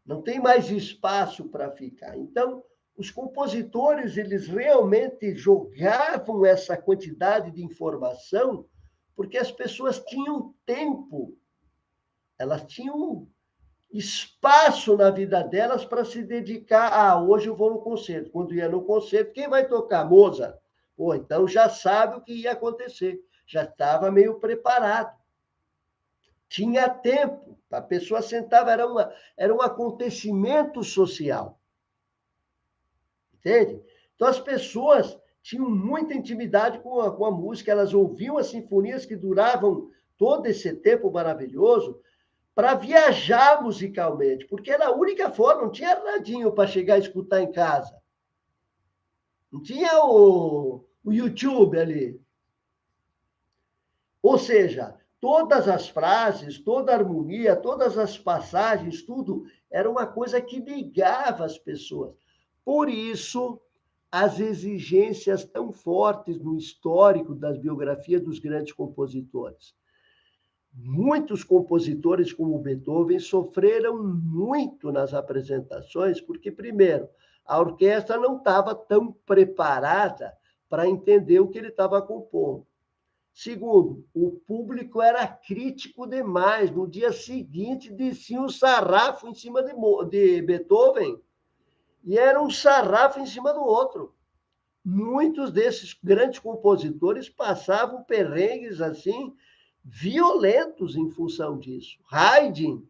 A: Não tem mais espaço para ficar. Então, os compositores, eles realmente jogavam essa quantidade de informação porque as pessoas tinham tempo, elas tinham espaço na vida delas para se dedicar. Hoje eu vou no concerto. Quando ia no concerto, quem vai tocar? Mozart. Pô, então já sabe o que ia acontecer. Já estava meio preparado. Tinha tempo. A pessoa sentava, era um acontecimento social. Entende? Então as pessoas tinham muita intimidade com a música, elas ouviam as sinfonias que duravam todo esse tempo maravilhoso para viajar musicalmente, porque era a única forma, não tinha radinho para chegar e escutar em casa. Não tinha o YouTube ali. Ou seja, todas as frases, toda a harmonia, todas as passagens, tudo era uma coisa que ligava as pessoas. Por isso, as exigências tão fortes no histórico das biografias dos grandes compositores. Muitos compositores, como Beethoven, sofreram muito nas apresentações, porque, primeiro, a orquestra não estava tão preparada para entender o que ele estava compondo. Segundo, o público era crítico demais. No dia seguinte, descia um sarrafo em cima de Beethoven, e era um sarrafo em cima do outro. Muitos desses grandes compositores passavam perrengues assim, violentos em função disso. Haydn,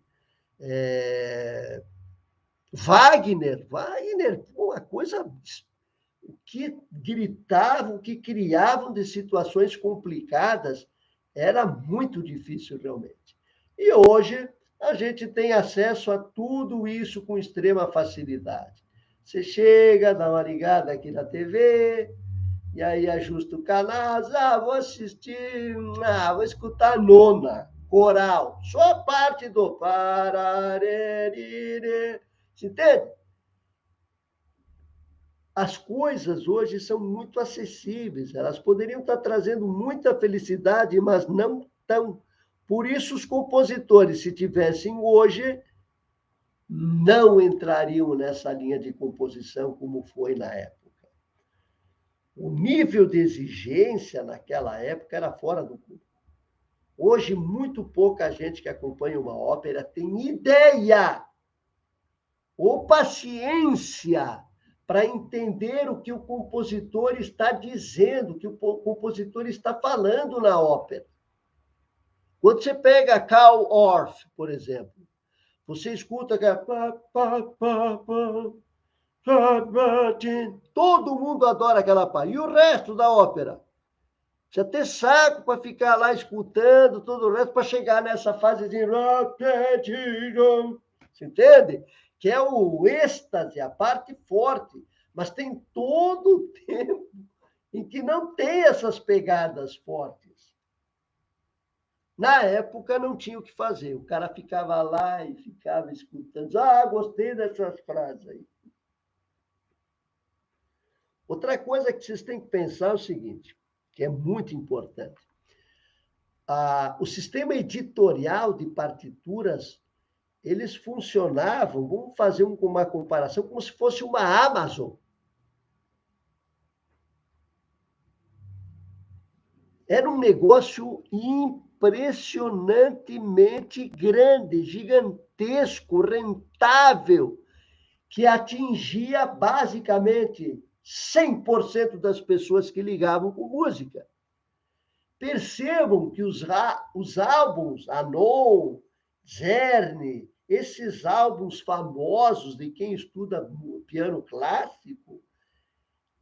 A: Wagner, uma coisa o que gritavam, o que criavam de situações complicadas, era muito difícil realmente. E hoje a gente tem acesso a tudo isso com extrema facilidade. Você chega, dá uma ligada aqui na TV, e aí ajusta o canal, vou assistir, vou escutar a nona, coral, só a parte do pararerire. Você entende? As coisas hoje são muito acessíveis, elas poderiam estar trazendo muita felicidade, mas não estão. Por isso, os compositores, se tivessem hoje, não entrariam nessa linha de composição como foi na época. O nível de exigência naquela época era fora do comum. Hoje, muito pouca gente que acompanha uma ópera tem ideia ou paciência para entender o que o compositor está dizendo, o que o compositor está falando na ópera. Quando você pega Carl Orff, por exemplo, você escuta aquela... Todo mundo adora aquela parte. E o resto da ópera? Você tem saco para ficar lá escutando todo o resto para chegar nessa fase de... Você entende? Que é o êxtase, a parte forte. Mas tem todo o tempo em que não tem essas pegadas fortes. Na época não tinha o que fazer. O cara ficava lá e ficava escutando. Gostei dessas frases aí. Outra coisa que vocês têm que pensar é o seguinte, que é muito importante. O sistema editorial de partituras, eles funcionavam, vamos fazer uma comparação, como se fosse uma Amazon. Era um negócio impressionantemente grande, gigantesco, rentável, que atingia basicamente 100% das pessoas que ligavam com música. Percebam que os álbuns, Anon, Czerny, esses álbuns famosos de quem estuda piano clássico,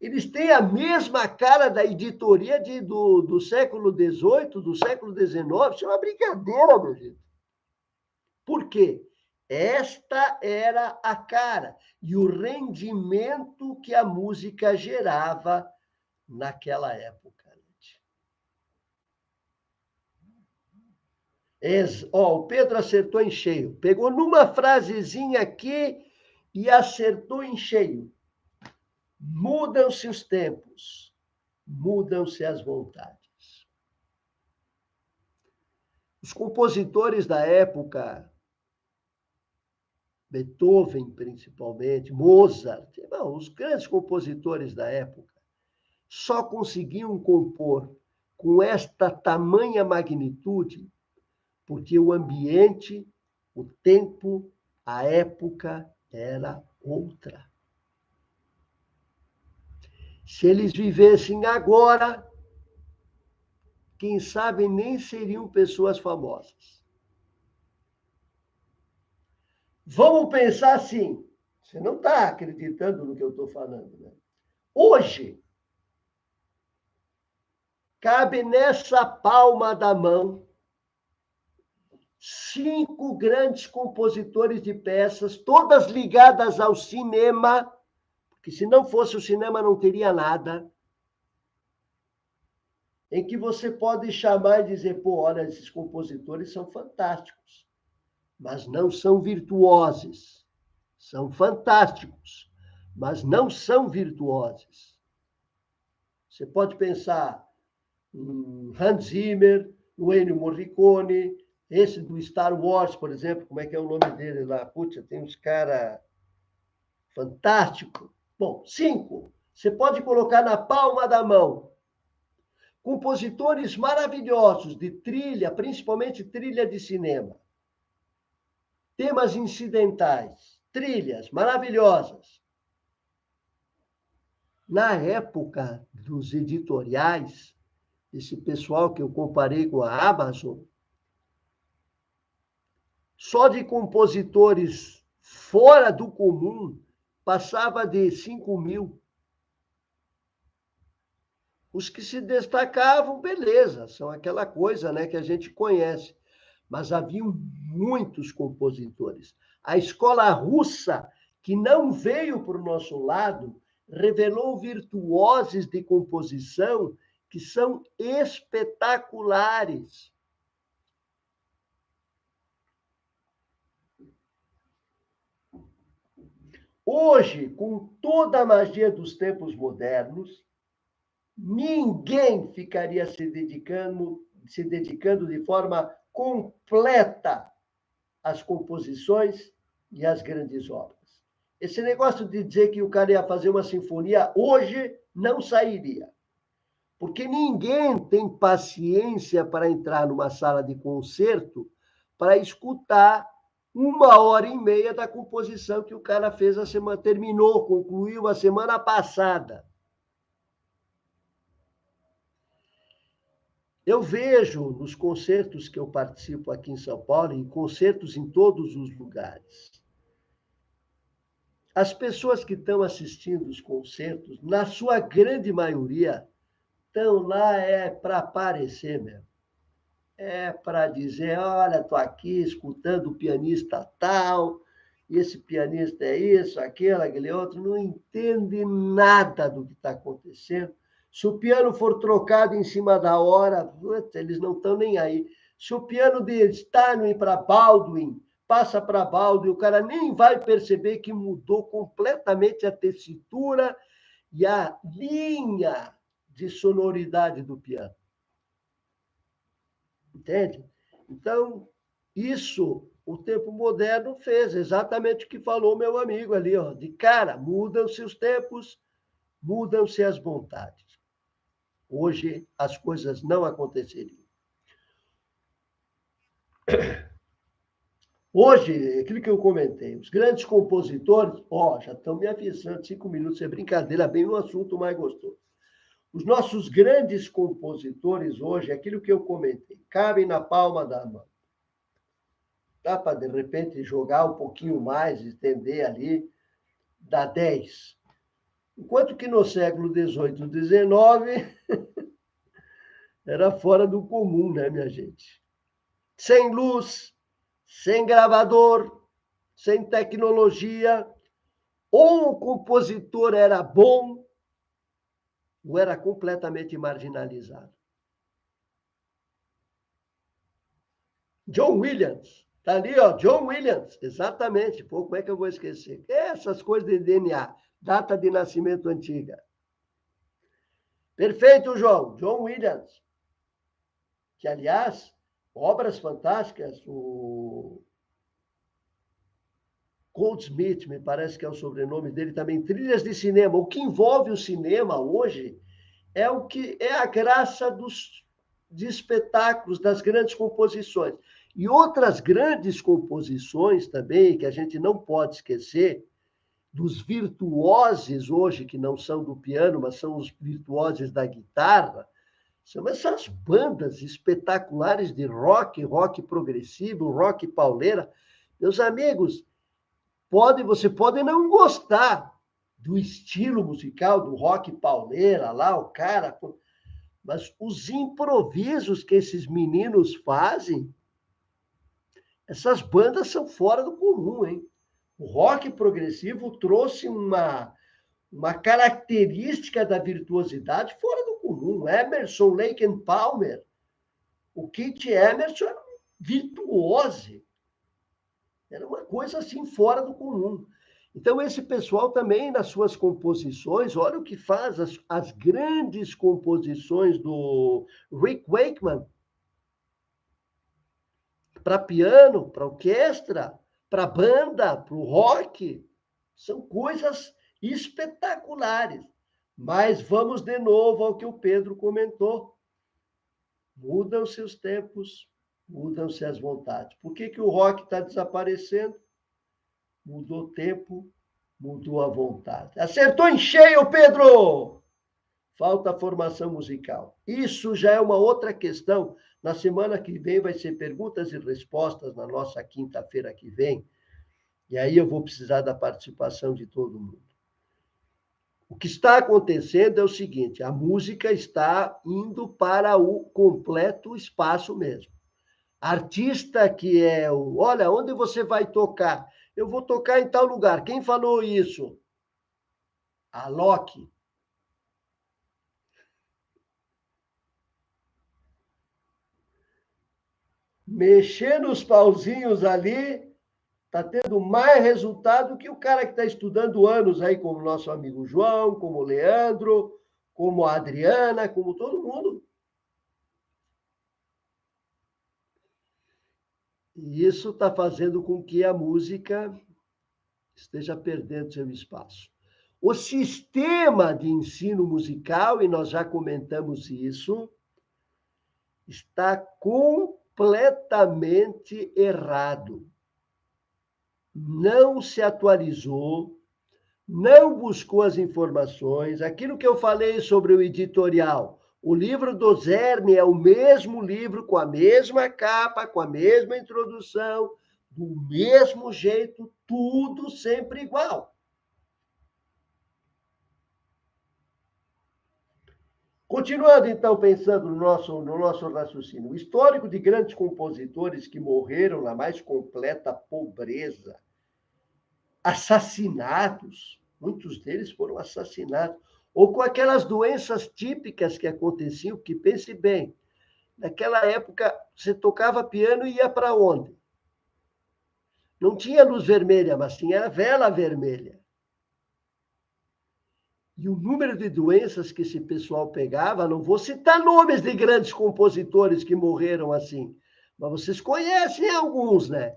A: eles têm a mesma cara da editoria do século XVIII, do século XIX. Isso é uma brincadeira, meu gente. Por quê? Esta era a cara e o rendimento que a música gerava naquela época. O Pedro acertou em cheio. Pegou numa frasezinha aqui e acertou em cheio. Mudam-se os tempos, mudam-se as vontades. Os compositores da época, Beethoven principalmente, Mozart, os grandes compositores da época, só conseguiam compor com esta tamanha magnitude porque o ambiente, o tempo, a época era outra. Se eles vivessem agora, quem sabe nem seriam pessoas famosas. Vamos pensar assim, você não está acreditando no que eu estou falando, né? Hoje, cabe nessa palma da mão 5 grandes compositores de peças, todas ligadas ao cinema, porque se não fosse o cinema não teria nada, em que você pode chamar e dizer, olha, esses compositores são fantásticos, mas não são virtuosos. São fantásticos, mas não são virtuosos. Você pode pensar em Hans Zimmer, no Ennio Morricone, esse do Star Wars, por exemplo, como é que é o nome dele lá? Putz, tem uns caras fantásticos. Bom, 5. Você pode colocar na palma da mão. Compositores maravilhosos de trilha, principalmente trilha de cinema. Temas incidentais, trilhas maravilhosas. Na época dos editoriais, esse pessoal que eu comparei com a Amazon, só de compositores fora do comum, passava de 5 mil. Os que se destacavam, beleza, são aquela coisa, né, que a gente conhece. Mas haviam muitos compositores. A escola russa, que não veio para o nosso lado, revelou virtuosos de composição que são espetaculares. Hoje, com toda a magia dos tempos modernos, ninguém ficaria se dedicando de forma completa às composições e às grandes obras. Esse negócio de dizer que o cara ia fazer uma sinfonia hoje não sairia. Porque ninguém tem paciência para entrar numa sala de concerto para escutar 1h30 da composição que o cara fez a semana, terminou, concluiu a semana passada. Eu vejo nos concertos que eu participo aqui em São Paulo, em concertos em todos os lugares, as pessoas que estão assistindo os concertos, na sua grande maioria, estão lá para aparecer mesmo. É para dizer, olha, estou aqui escutando o pianista tal, e esse pianista é isso, aquele outro, não entende nada do que está acontecendo. Se o piano for trocado em cima da hora, eles não estão nem aí. Se o piano de Steinway para Baldwin passa para Baldwin, o cara nem vai perceber que mudou completamente a tessitura e a linha de sonoridade do piano. Entende? Então, isso o tempo moderno fez, exatamente o que falou meu amigo ali, ó, de cara, mudam-se os tempos, mudam-se as vontades. Hoje as coisas não aconteceriam. Hoje, aquilo que eu comentei, os grandes compositores, já estão me avisando, 5 minutos, é brincadeira, bem no assunto mais gostoso. Os nossos grandes compositores hoje, aquilo que eu comentei, cabem na palma da mão. Dá para, de repente, jogar um pouquinho mais, estender ali, dá 10. Enquanto que no século XVIII e XIX, era fora do comum, né, minha gente? Sem luz, sem gravador, sem tecnologia, ou o compositor era bom, ou era completamente marginalizado. John Williams, tá ali, ó, John Williams, exatamente. Pô, como é que eu vou esquecer? Essas coisas de DNA, data de nascimento antiga. Perfeito, João. John Williams. Que, aliás, obras fantásticas, o Goldsmith, me parece que é o sobrenome dele também, trilhas de cinema. O que envolve o cinema hoje é o que é a graça de espetáculos, das grandes composições. E outras grandes composições também, que a gente não pode esquecer, dos virtuosos hoje, que não são do piano, mas são os virtuosos da guitarra, são essas bandas espetaculares de rock progressivo, rock pauleira. Meus amigos, você pode não gostar do estilo musical do rock pauleira lá, o cara, mas os improvisos que esses meninos fazem, essas bandas são fora do comum, hein? O rock progressivo trouxe uma característica da virtuosidade fora do comum. Emerson, Lake and Palmer, o Keith Emerson era um virtuose. Era uma coisa assim fora do comum. Então, esse pessoal também, nas suas composições, olha o que faz, as grandes composições do Rick Wakeman, para piano, para orquestra, para banda, para o rock, são coisas espetaculares. Mas vamos de novo ao que o Pedro comentou. Mudam-se os tempos, mudam-se as vontades. Por que o rock está desaparecendo? Mudou o tempo, mudou a vontade. Acertou em cheio, Pedro! Falta formação musical. Isso já é uma outra questão. Na semana que vem vai ser perguntas e respostas, na nossa quinta-feira que vem. E aí eu vou precisar da participação de todo mundo. O que está acontecendo é o seguinte: a música está indo para o completo espaço mesmo. Artista que é o, olha, onde você vai tocar? Eu vou tocar em tal lugar. Quem falou isso? A Loki. Mexendo os pauzinhos ali, está tendo mais resultado que o cara que está estudando anos aí, como o nosso amigo João, como o Leandro, como a Adriana, como todo mundo. E isso está fazendo com que a música esteja perdendo seu espaço. O sistema de ensino musical, e nós já comentamos isso, está completamente errado. Não se atualizou, não buscou as informações. Aquilo que eu falei sobre o editorial, o livro do Zerme é o mesmo livro, com a mesma capa, com a mesma introdução, do mesmo jeito, tudo sempre igual. Continuando, então, pensando no nosso raciocínio, o histórico de grandes compositores que morreram na mais completa pobreza, assassinados, muitos deles foram assassinados, ou com aquelas doenças típicas que aconteciam, que pense bem, naquela época você tocava piano e ia para onde? Não tinha luz vermelha, mas tinha vela vermelha. E o número de doenças que esse pessoal pegava, não vou citar nomes de grandes compositores que morreram assim, mas vocês conhecem alguns, né?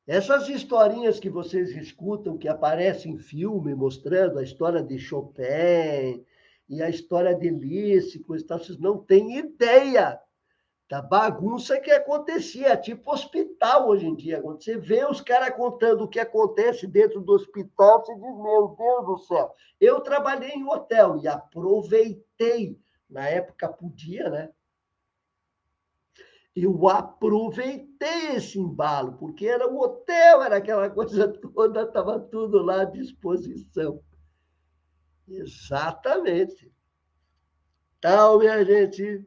A: Essas historinhas que vocês escutam, que aparecem em filme, mostrando a história de Chopin e a história de Liszt, vocês não têm ideia da bagunça que acontecia, tipo hospital hoje em dia. Quando você vê os caras contando o que acontece dentro do hospital, você diz, meu Deus do céu. Eu trabalhei em hotel e aproveitei, na época podia, né? Eu aproveitei esse embalo, porque era um hotel, era aquela coisa toda, estava tudo lá à disposição. Exatamente. Então, minha gente,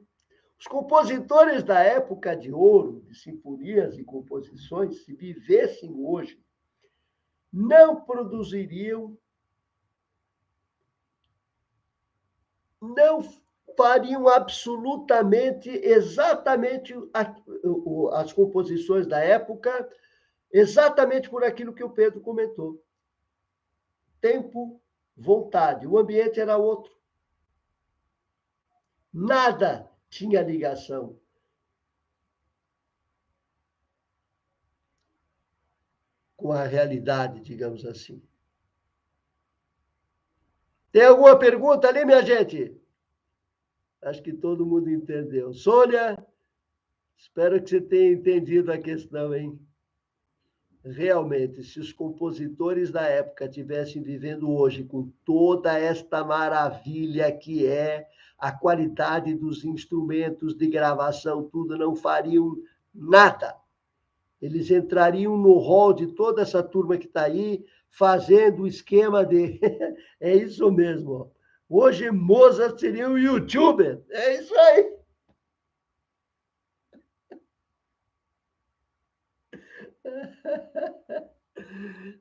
A: os compositores da época de ouro, de sinfonias e composições, se vivessem hoje, não produziriam, não fariam absolutamente, exatamente as composições da época, exatamente por aquilo que o Pedro comentou. Tempo, vontade. O ambiente era outro. Nada tinha ligação. Com a realidade, digamos assim. Tem alguma pergunta ali, minha gente? Acho que todo mundo entendeu. Sônia, espero que você tenha entendido a questão, hein? Realmente, se os compositores da época tivessem vivendo hoje com toda esta maravilha que é a qualidade dos instrumentos de gravação, tudo, não fariam nada. Eles entrariam no hall de toda essa turma que está aí, fazendo o esquema de. É isso mesmo. Hoje Mozart seria um youtuber. É isso aí.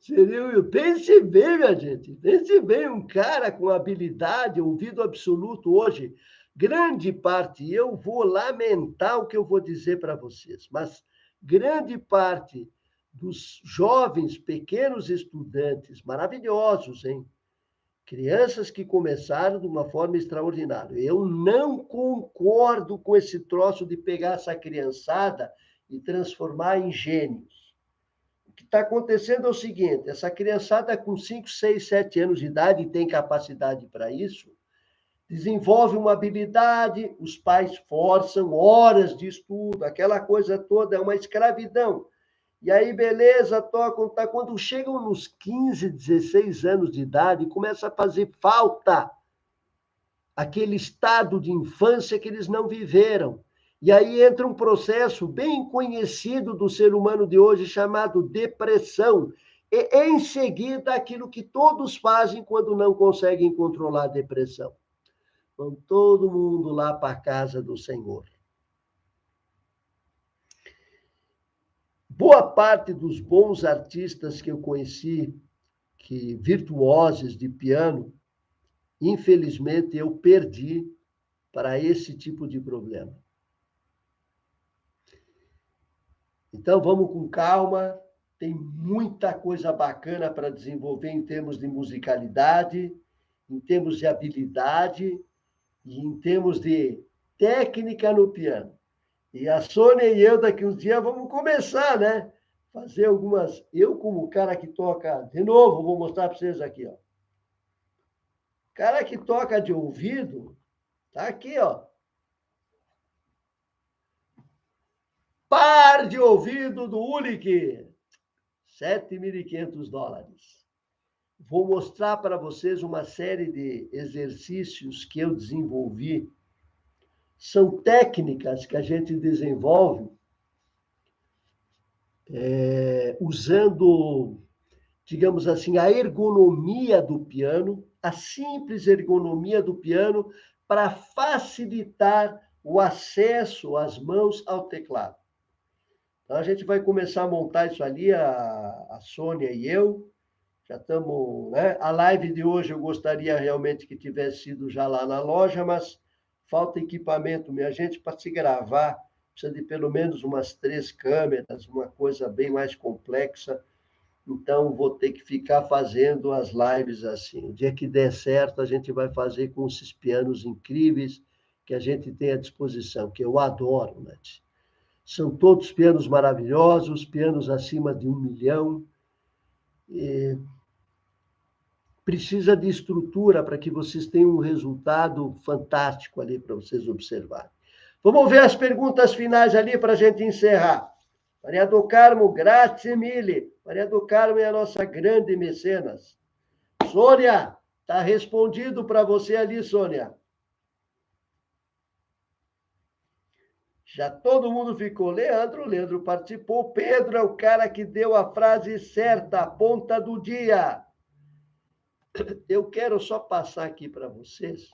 A: Seria, pense bem, minha gente. Pense bem, um cara com habilidade, ouvido absoluto hoje. Grande parte, eu vou lamentar o que eu vou dizer para vocês, mas grande parte dos jovens, pequenos estudantes, maravilhosos, hein? Crianças que começaram de uma forma extraordinária. Eu não concordo com esse troço de pegar essa criançada e transformar em gênios. O que está acontecendo é o seguinte: essa criançada com 5, 6, 7 anos de idade, e tem capacidade para isso, desenvolve uma habilidade, os pais forçam horas de estudo, aquela coisa toda, é uma escravidão. E aí, beleza, tocam, tá. Quando chegam nos 15, 16 anos de idade, começa a fazer falta aquele estado de infância que eles não viveram. E aí entra um processo bem conhecido do ser humano de hoje chamado depressão, E, em seguida, aquilo que todos fazem quando não conseguem controlar a depressão. Vão todo mundo lá para a casa do Senhor. Boa parte dos bons artistas que eu conheci, que virtuosos de piano, infelizmente eu perdi para esse tipo de problema. Então vamos com calma, tem muita coisa bacana para desenvolver em termos de musicalidade, em termos de habilidade e em termos de técnica no piano. E a Sônia e eu, daqui uns dias, vamos começar, né? Fazer algumas. Eu, como cara que toca. De novo, vou mostrar para vocês aqui, ó. Cara que toca de ouvido, tá aqui, ó. Par de ouvido do Ulick, $7.500. Vou mostrar para vocês uma série de exercícios que eu desenvolvi. São técnicas que a gente desenvolve usando, digamos assim, a ergonomia do piano, a simples ergonomia do piano, para facilitar o acesso às mãos ao teclado. Então, a gente vai começar a montar isso ali, a Sônia e eu. Já estamos, né? A live de hoje eu gostaria realmente que tivesse sido já lá na loja, mas falta equipamento, minha gente, para se gravar. Precisa de pelo menos umas 3 câmeras, uma coisa bem mais complexa. Então, vou ter que ficar fazendo as lives assim. O dia que der certo, a gente vai fazer com esses pianos incríveis que a gente tem à disposição, que eu adoro, né? São todos pianos maravilhosos, pianos acima de 1 milhão. E precisa de estrutura para que vocês tenham um resultado fantástico ali para vocês observarem. Vamos ver as perguntas finais ali para a gente encerrar. Maria do Carmo, grazie mille. Maria do Carmo é a nossa grande mecenas. Sônia, está respondido para você ali, Sônia. Já todo mundo ficou. Leandro participou. Pedro é o cara que deu a frase certa, a ponta do dia. Eu quero só passar aqui para vocês,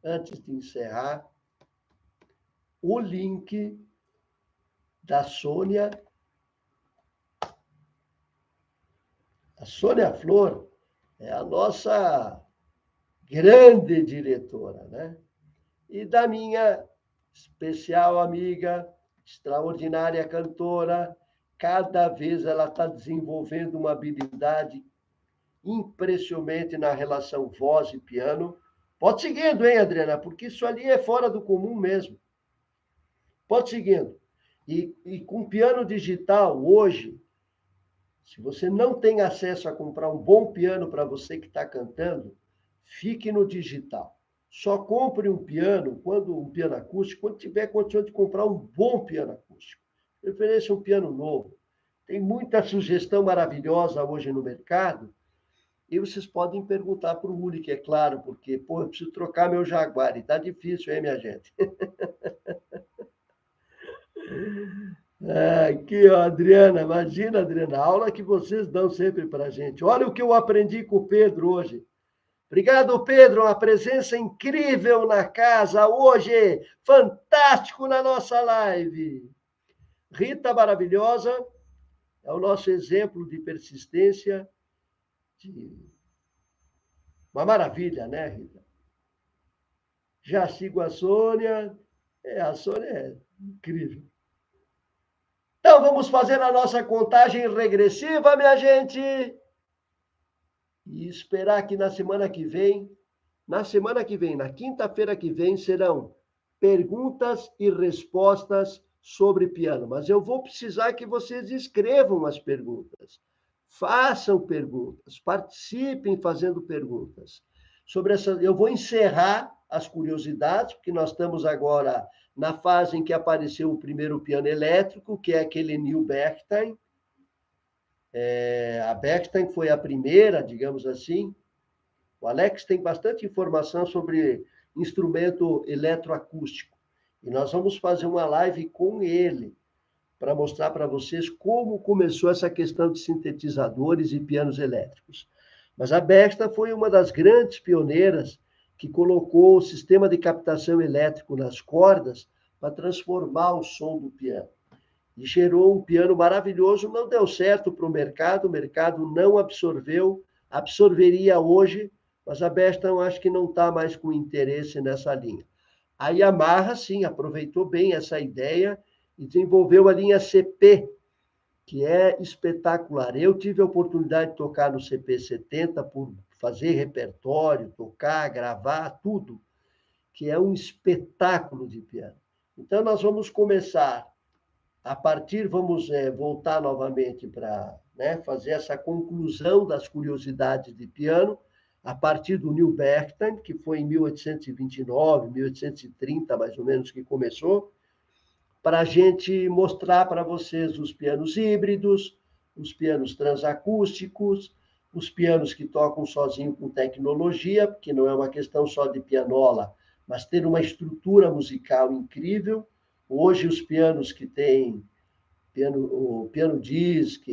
A: antes de encerrar, o link da Sônia. A Sônia Flor é a nossa grande diretora, né? E da minha especial amiga, extraordinária cantora, cada vez ela está desenvolvendo uma habilidade impressionante na relação voz e piano. Pode seguindo, hein, Adriana? Porque isso ali é fora do comum mesmo. Pode seguindo. E com piano digital, hoje, se você não tem acesso a comprar um bom piano para você que está cantando, fique no digital. Só compre um piano acústico, quando tiver condição de comprar um bom piano acústico. De preferência um piano novo. Tem muita sugestão maravilhosa hoje no mercado. E vocês podem perguntar para o Uli, que é claro, porque, pô, eu preciso trocar meu Jaguar. E tá difícil, hein, minha gente? Aqui, ó, Adriana. Imagina, Adriana, a aula que vocês dão sempre para a gente. Olha o que eu aprendi com o Pedro hoje. Obrigado, Pedro. Uma presença incrível na casa hoje. Fantástico na nossa live. Rita maravilhosa. É o nosso exemplo de persistência. Uma maravilha, né, Rita? Já sigo a Sônia. A Sônia é incrível. Então, vamos fazer a nossa contagem regressiva, minha gente. E esperar que na semana que vem, na quinta-feira que vem, serão perguntas e respostas sobre piano. Mas eu vou precisar que vocês escrevam as perguntas. Façam perguntas, participem fazendo perguntas. Sobre essa, eu vou encerrar as curiosidades, porque nós estamos agora na fase em que apareceu o primeiro piano elétrico, que é aquele Neil Bechstein. A Bechstein foi a primeira, digamos assim. O Alex tem bastante informação sobre instrumento eletroacústico. E nós vamos fazer uma live com ele, para mostrar para vocês como começou essa questão de sintetizadores e pianos elétricos. Mas a Bergster foi uma das grandes pioneiras que colocou o sistema de captação elétrico nas cordas para transformar o som do piano. E gerou um piano maravilhoso, não deu certo para o mercado não absorveu, absorveria hoje, mas a Bergster eu acho que não está mais com interesse nessa linha. A Yamaha, sim, aproveitou bem essa ideia e desenvolveu a linha CP, que é espetacular. Eu tive a oportunidade de tocar no CP70 por fazer repertório, tocar, gravar, tudo, que é um espetáculo de piano. Então, nós vamos começar, vamos voltar novamente para fazer essa conclusão das curiosidades de piano, a partir do Neil Bergman, que foi em 1829, 1830, mais ou menos, que começou, para a gente mostrar para vocês os pianos híbridos, os pianos transacústicos, os pianos que tocam sozinho com tecnologia, porque não é uma questão só de pianola, mas ter uma estrutura musical incrível. Hoje, os pianos que têm o piano disc,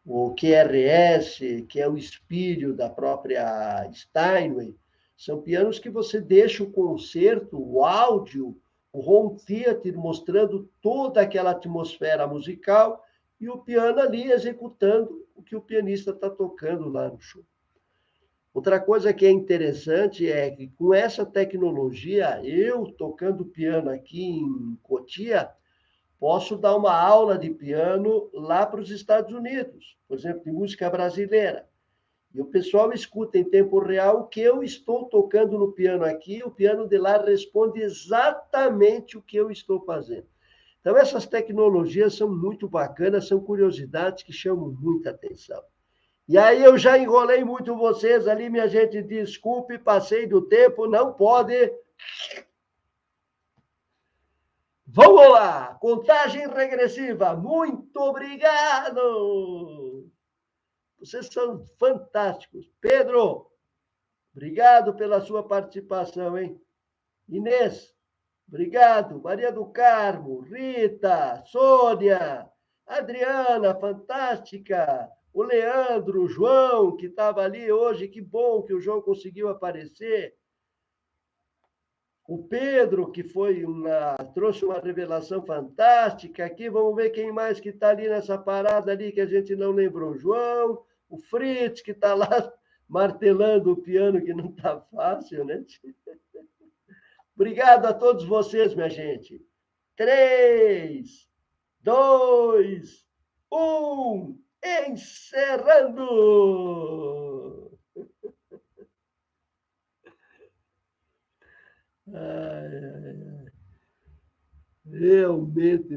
A: o QRS, que é o espírito da própria Steinway, são pianos que você deixa o concerto, o áudio, o home theater mostrando toda aquela atmosfera musical e o piano ali executando o que o pianista está tocando lá no show. Outra coisa que é interessante é que com essa tecnologia, eu tocando piano aqui em Cotia, posso dar uma aula de piano lá para os Estados Unidos, por exemplo, de música brasileira. E o pessoal escuta em tempo real o que eu estou tocando no piano aqui, o piano de lá responde exatamente o que eu estou fazendo. Então, essas tecnologias são muito bacanas, são curiosidades que chamam muita atenção. E aí eu já enrolei muito vocês ali, minha gente, desculpe, passei do tempo, não pode. Vamos lá, contagem regressiva. Muito obrigado. Vocês são fantásticos. Pedro, obrigado pela sua participação, hein? Inês, obrigado. Maria do Carmo, Rita, Sônia, Adriana, fantástica. O Leandro, o João, que estava ali hoje, que bom que o João conseguiu aparecer. O Pedro, que trouxe uma revelação fantástica aqui. Vamos ver quem mais que está ali nessa parada ali que a gente não lembrou. O João, o Fritz, que está lá martelando o piano, que não está fácil, né? Obrigado a todos vocês, minha gente. 3, 2, 1, encerrando! Ai, ai, ai. Realmente